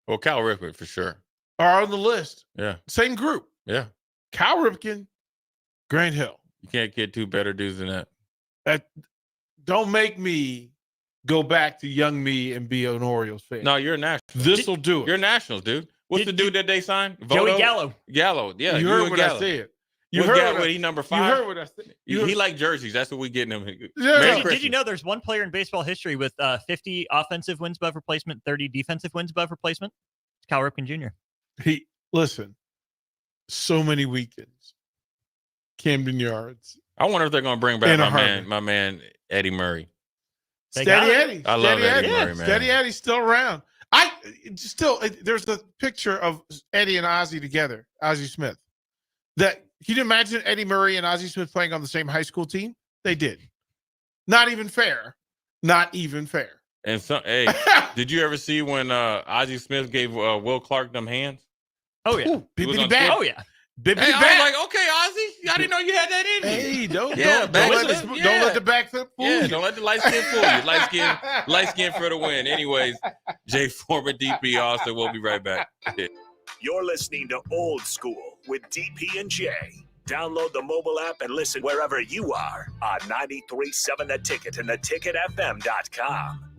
well, Cal Ripken for sure are on the list. Yeah, same group. Yeah, Cal Ripken, Grant Hill. You can't get two better dudes than that. Don't make me go back to young me and be an Orioles fan. No, you're a National. This will do it. You're Nationals, dude. What's the dude that they signed? Joey Gallo. Gallo, yeah. You heard what I said. You heard what he number 5. You heard what I said. He like jerseys. That's what we getting him. Did you know there's one player in baseball history with 50 offensive wins above replacement, 30 defensive wins above replacement? It's Cal Ripken Jr. Listen, so many weekends. Camden Yards. I wonder if they're going to bring back my man Eddie Murray. Steady Eddie. I love Eddie Murray, man. Steady Eddie's still around. There's a picture of Eddie and Ozzie together, Ozzie Smith. Can you imagine Eddie Murray and Ozzie Smith playing on the same high school team? They did. Not even fair. And hey, did you ever see when Ozzie Smith gave Will Clark them hands? Oh yeah, bippity bat. Oh yeah. Hey, I was like, okay, Ozzie, I didn't know you had that in you. Hey, don't let the backflip fool you. Don't let the light skin fool you. Light skin for the win. Anyways, Jay Foreman, DP Austin. We'll be right back. You're listening to Old School with DP and J. Download the mobile app and listen wherever you are on 93.7 The Ticket and theticketfm.com.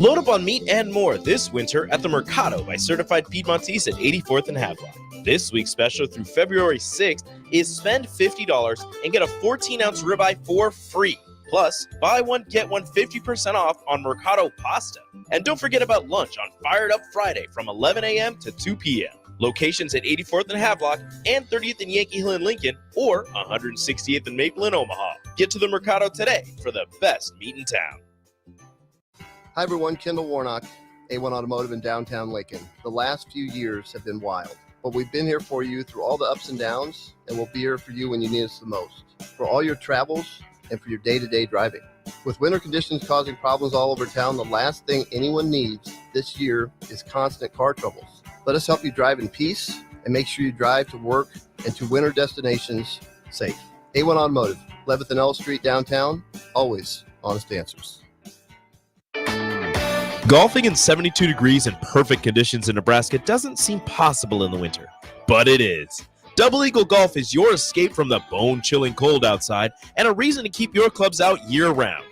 Load up on meat and more this winter at the Mercado by Certified Piedmontese at 84th and Havelock. This week's special through February 6th is spend $50 and get a 14-ounce ribeye for free. Plus, buy one, get one 50% off on Mercado pasta. And don't forget about lunch on Fired Up Friday from 11 a.m. to 2 p.m. Locations at 84th and Havelock and 30th and Yankee Hill in Lincoln or 168th and Maple in Omaha. Get to the Mercado today for the best meat in town. Hi everyone, Kendall Warnock, A1 Automotive in downtown Lincoln. The last few years have been wild, but we've been here for you through all the ups and downs, and we'll be here for you when you need us the most, for all your travels and for your day-to-day driving. With winter conditions causing problems all over town, the last thing anyone needs this year is constant car troubles. Let us help you drive in peace and make sure you drive to work and to winter destinations safe. A1 Automotive, 11th and L Street downtown, always honest answers. Golfing in 72 degrees and perfect conditions in Nebraska doesn't seem possible in the winter, but it is. Double Eagle Golf is your escape from the bone-chilling cold outside and a reason to keep your clubs out year-round.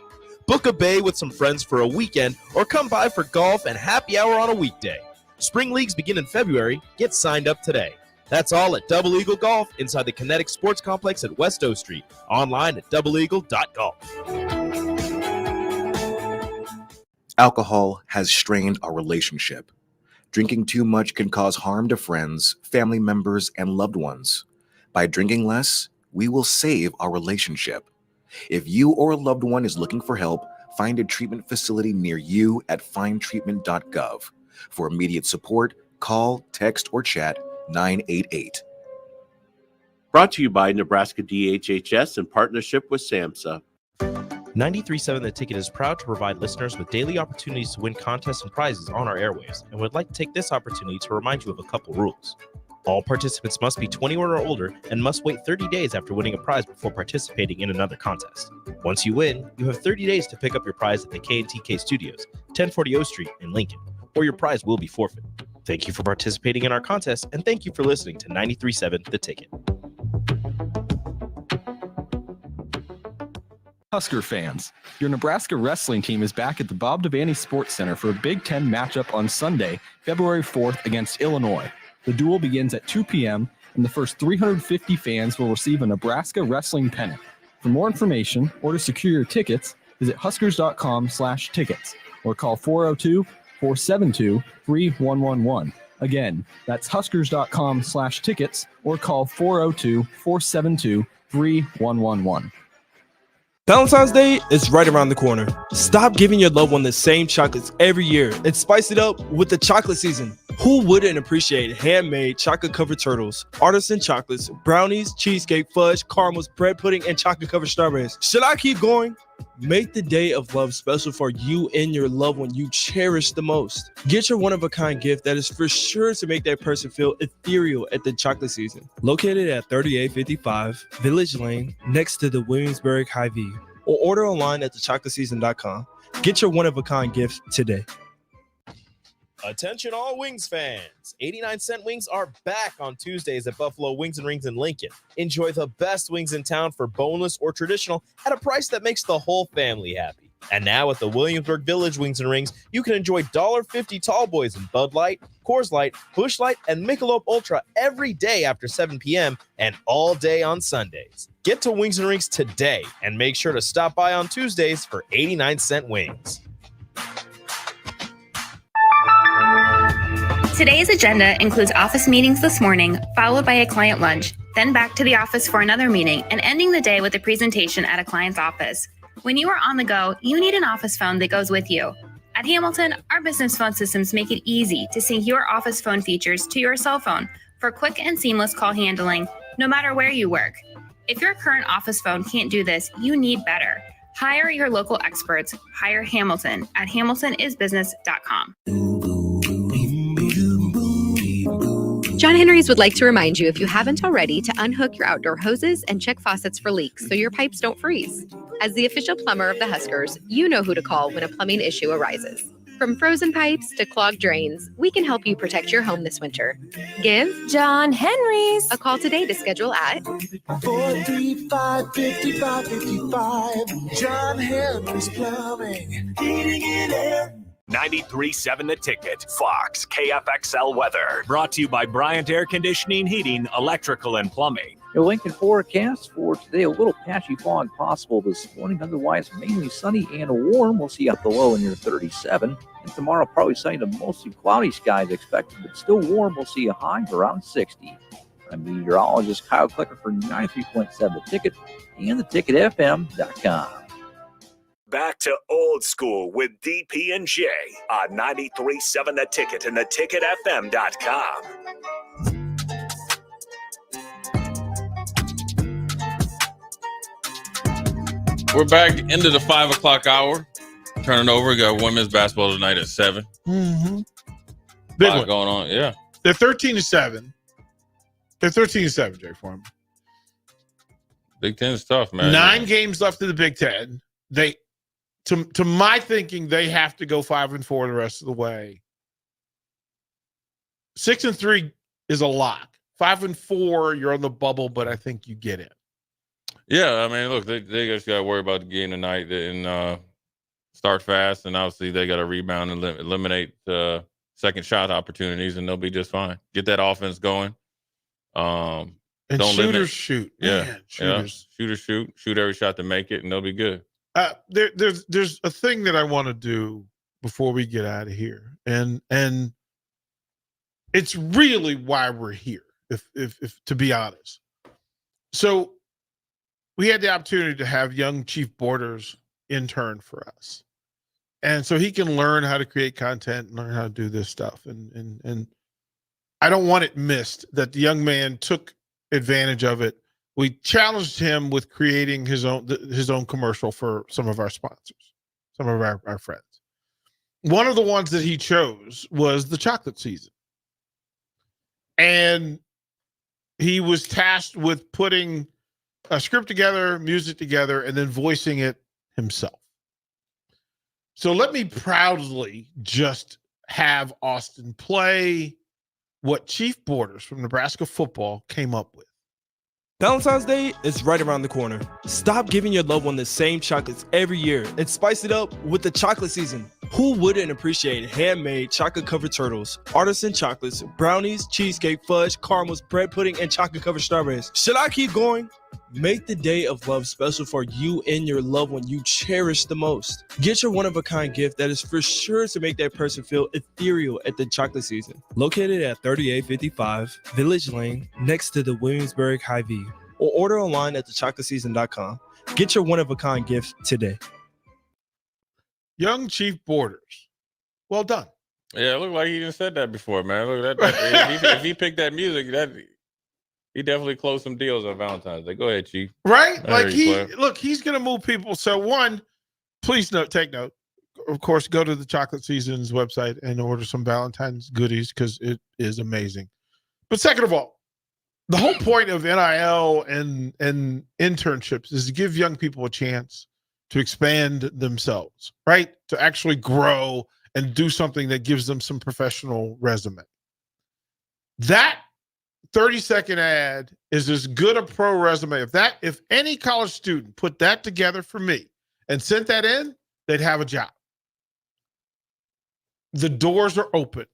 Book a bay with some friends for a weekend or come by for golf and happy hour on a weekday. Spring leagues begin in February. Get signed up today. That's all at Double Eagle Golf inside the Kinetic Sports Complex at West O Street. Online at doubleeagle.golf. Alcohol has strained our relationship. Drinking too much can cause harm to friends, family members, and loved ones. By drinking less, we will save our relationship. If you or a loved one is looking for help, find a treatment facility near you at findtreatment.gov. For immediate support, call, text, or chat 988. Brought to you by Nebraska DHHS in partnership with SAMHSA. 93.7 The Ticket is proud to provide listeners with daily opportunities to win contests and prizes on our airwaves, and would like to take this opportunity to remind you of a couple rules. All participants must be 21 or older and must wait 30 days after winning a prize before participating in another contest. Once you win, you have 30 days to pick up your prize at the K&TK Studios, 1040 O Street in Lincoln, or your prize will be forfeit. Thank you for participating in our contest, and thank you for listening to 93.7 The Ticket. Husker fans, your Nebraska wrestling team is back at the Bob Devaney Sports Center for a Big Ten matchup on Sunday, February 4th against Illinois. The duel begins at 2 p.m., and the first 350 fans will receive a Nebraska wrestling pennant. For more information or to secure your tickets, visit huskers.com/tickets or call 402-472-3111. Again, that's huskers.com/tickets or call 402-472-3111. Valentine's Day is right around the corner. Stop giving your loved one the same chocolates every year and spice it up with the chocolate season. Who wouldn't appreciate handmade chocolate-covered turtles, artisan chocolates, brownies, cheesecake, fudge, caramels, bread pudding, and chocolate-covered strawberries? Should I keep going? Make the day of love special for you and your loved one you cherish the most. Get your one-of-a-kind gift that is for sure to make that person feel ethereal at the chocolate season. Located at 3855 Village Lane, next to the Williamsburg Hy-Vee, or order online at thechocolateseason.com. Get your one-of-a-kind gift today. Attention all Wings fans. 89-cent wings are back on Tuesdays at Buffalo Wings and Rings in Lincoln. Enjoy the best wings in town for boneless or traditional at a price that makes the whole family happy. And now at the Williamsburg Village Wings and Rings, you can enjoy $1.50 tall boys in Bud Light, Coors Light, Busch Light, and Michelob Ultra every day after 7 p.m. and all day on Sundays. Get to Wings and Rings today and make sure to stop by on Tuesdays for 89-cent wings. Today's agenda includes office meetings this morning, followed by a client lunch, then back to the office for another meeting, and ending the day with a presentation at a client's office. When you are on the go, you need an office phone that goes with you. At Hamilton, our business phone systems make it easy to sync your office phone features to your cell phone for quick and seamless call handling, no matter where you work. If your current office phone can't do this, you need better. Hire your local experts. Hire Hamilton at hamiltonisbusiness.com. John Henry's would like to remind you, if you haven't already, to unhook your outdoor hoses and check faucets for leaks so your pipes don't freeze. As the official plumber of the Huskers, you know who to call when a plumbing issue arises. From frozen pipes to clogged drains, we can help you protect your home this winter. Give John Henry's a call today to schedule at 435-5555. John Henry's Plumbing. Heating and air. 93.7 The Ticket, Fox, KFXL weather. Brought to you by Bryant Air Conditioning, Heating, Electrical, and Plumbing. Your Lincoln forecast for today, a little patchy fog possible this morning. Otherwise, mainly sunny and warm. We'll see up the low in your 37. And tomorrow, probably sunny to mostly cloudy skies expected, but still warm. We'll see a high of around 60. I'm meteorologist Kyle Clicker for 93.7 The Ticket and theticketfm.com. Back to old school with DP and J on 93.7 The Ticket and theticketfm.com. We're back into the 5 o'clock hour. Turning over. We got women's basketball tonight at 7. Mm-hmm. Big one going on. Yeah. They're 13-7. They're 13-7, Jay Foreman. Big Ten is tough, man. 9 games left in the Big Ten. They, to my thinking, they have to go 5-4 the rest of the way. 6-3 is a lock. 5-4, you're on the bubble, but I think you get it. Yeah, I mean, look, they just got to worry about the game tonight and start fast, and obviously they got to rebound and eliminate second shot opportunities, and they'll be just fine. Get that offense going. And don't shooters shoot. Yeah, Man, shooters. Yeah. Shoot every shot to make it, and they'll be good. There's a thing that I want to do before we get out of here, and it's really why we're here. If to be honest, so. We had the opportunity to have young Chief Borders intern for us. And so he can learn how to create content and learn how to do this stuff. And I don't want it missed that the young man took advantage of it. We challenged him with creating his own commercial for some of our sponsors, some of our friends. One of the ones that he chose was the chocolate season. And he was tasked with putting a script together, music together, and then voicing it himself. So let me proudly just have Austin play what Chief Borders from Nebraska football came up with. Valentine's Day is right around the corner. Stop giving your loved one the same chocolates every year and spice it up with the chocolate season. Who wouldn't appreciate handmade chocolate-covered turtles, artisan chocolates, brownies, cheesecake, fudge, caramels, bread pudding, and chocolate-covered strawberries? Should I keep going? Make the day of love special for you and your loved one you cherish the most. Get your one-of-a-kind gift that is for sure to make that person feel ethereal at the chocolate season. Located at 3855 Village Lane, next to the Williamsburg Hy-Vee, or order online at thechocolateseason.com. Get your one-of-a-kind gift today. Young Chief Borders. Well done. Yeah, it looked like he even said that before, man. Look, if he picked that music, he definitely closed some deals on Valentine's Day. Go ahead, Chief. Right? Like he's going to move people. So one, please take note. Of course, go to the Chocolate Seasons website and order some Valentine's goodies because it is amazing. But second of all, the whole point of NIL and internships is to give young people a chance to expand themselves, right? To actually grow and do something that gives them some professional resume. That 30-second ad is as good a pro resume. If any college student put that together for me and sent that in, they'd have a job. The doors are open.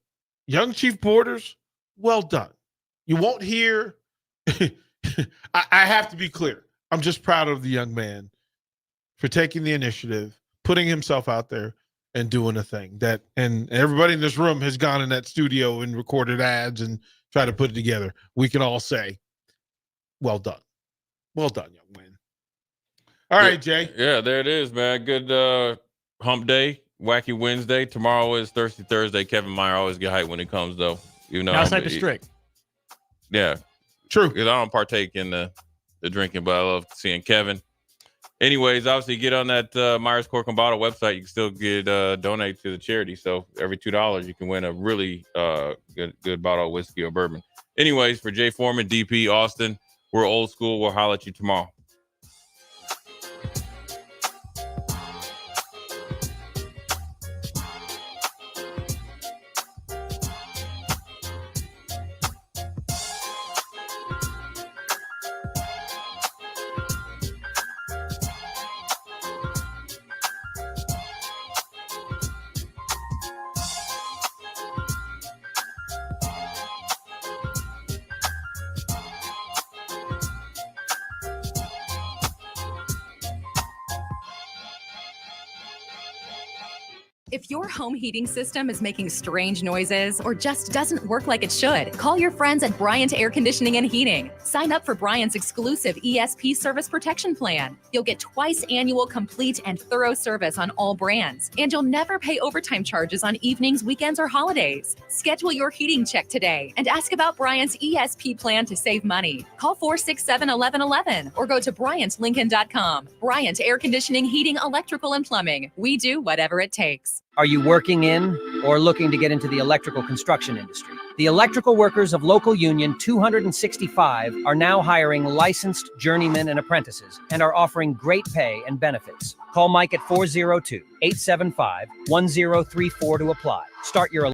Young chief boarders, well done. You won't hear. I have to be clear. I'm just proud of the young man for taking the initiative, putting himself out there, and doing a thing and everybody in this room has gone in that studio and recorded ads and tried to put it together. We can all say, well done. Well done, young man. All right, Jay. Yeah, there it is, man. Good hump day, wacky Wednesday. Tomorrow is Thirsty Thursday. Kevin Meyer always get hyped when it comes, though. You know, outside the strict. Yeah. True. Because I don't partake in the drinking, but I love seeing Kevin. Anyways, obviously, get on that Myers Cork and Bottle website. You can still get donate to the charity. So every $2, you can win a really good bottle of whiskey or bourbon. Anyways, for Jay Foreman, DP, Austin, we're old school. We'll holler at you tomorrow. If your home heating system is making strange noises or just doesn't work like it should, call your friends at Bryant Air Conditioning and Heating. Sign up for Bryant's exclusive ESP service protection plan. You'll get twice annual complete and thorough service on all brands, and you'll never pay overtime charges on evenings, weekends, or holidays. Schedule your heating check today and ask about Bryant's ESP plan to save money. Call 467-1111 or go to BryantLincoln.com. Bryant Air Conditioning, Heating, Electrical, and Plumbing. We do whatever it takes. Are you working in or looking to get into the electrical construction industry? The electrical workers of Local Union 265 are now hiring licensed journeymen and apprentices and are offering great pay and benefits. Call Mike at 402-875-1034 to apply. Start your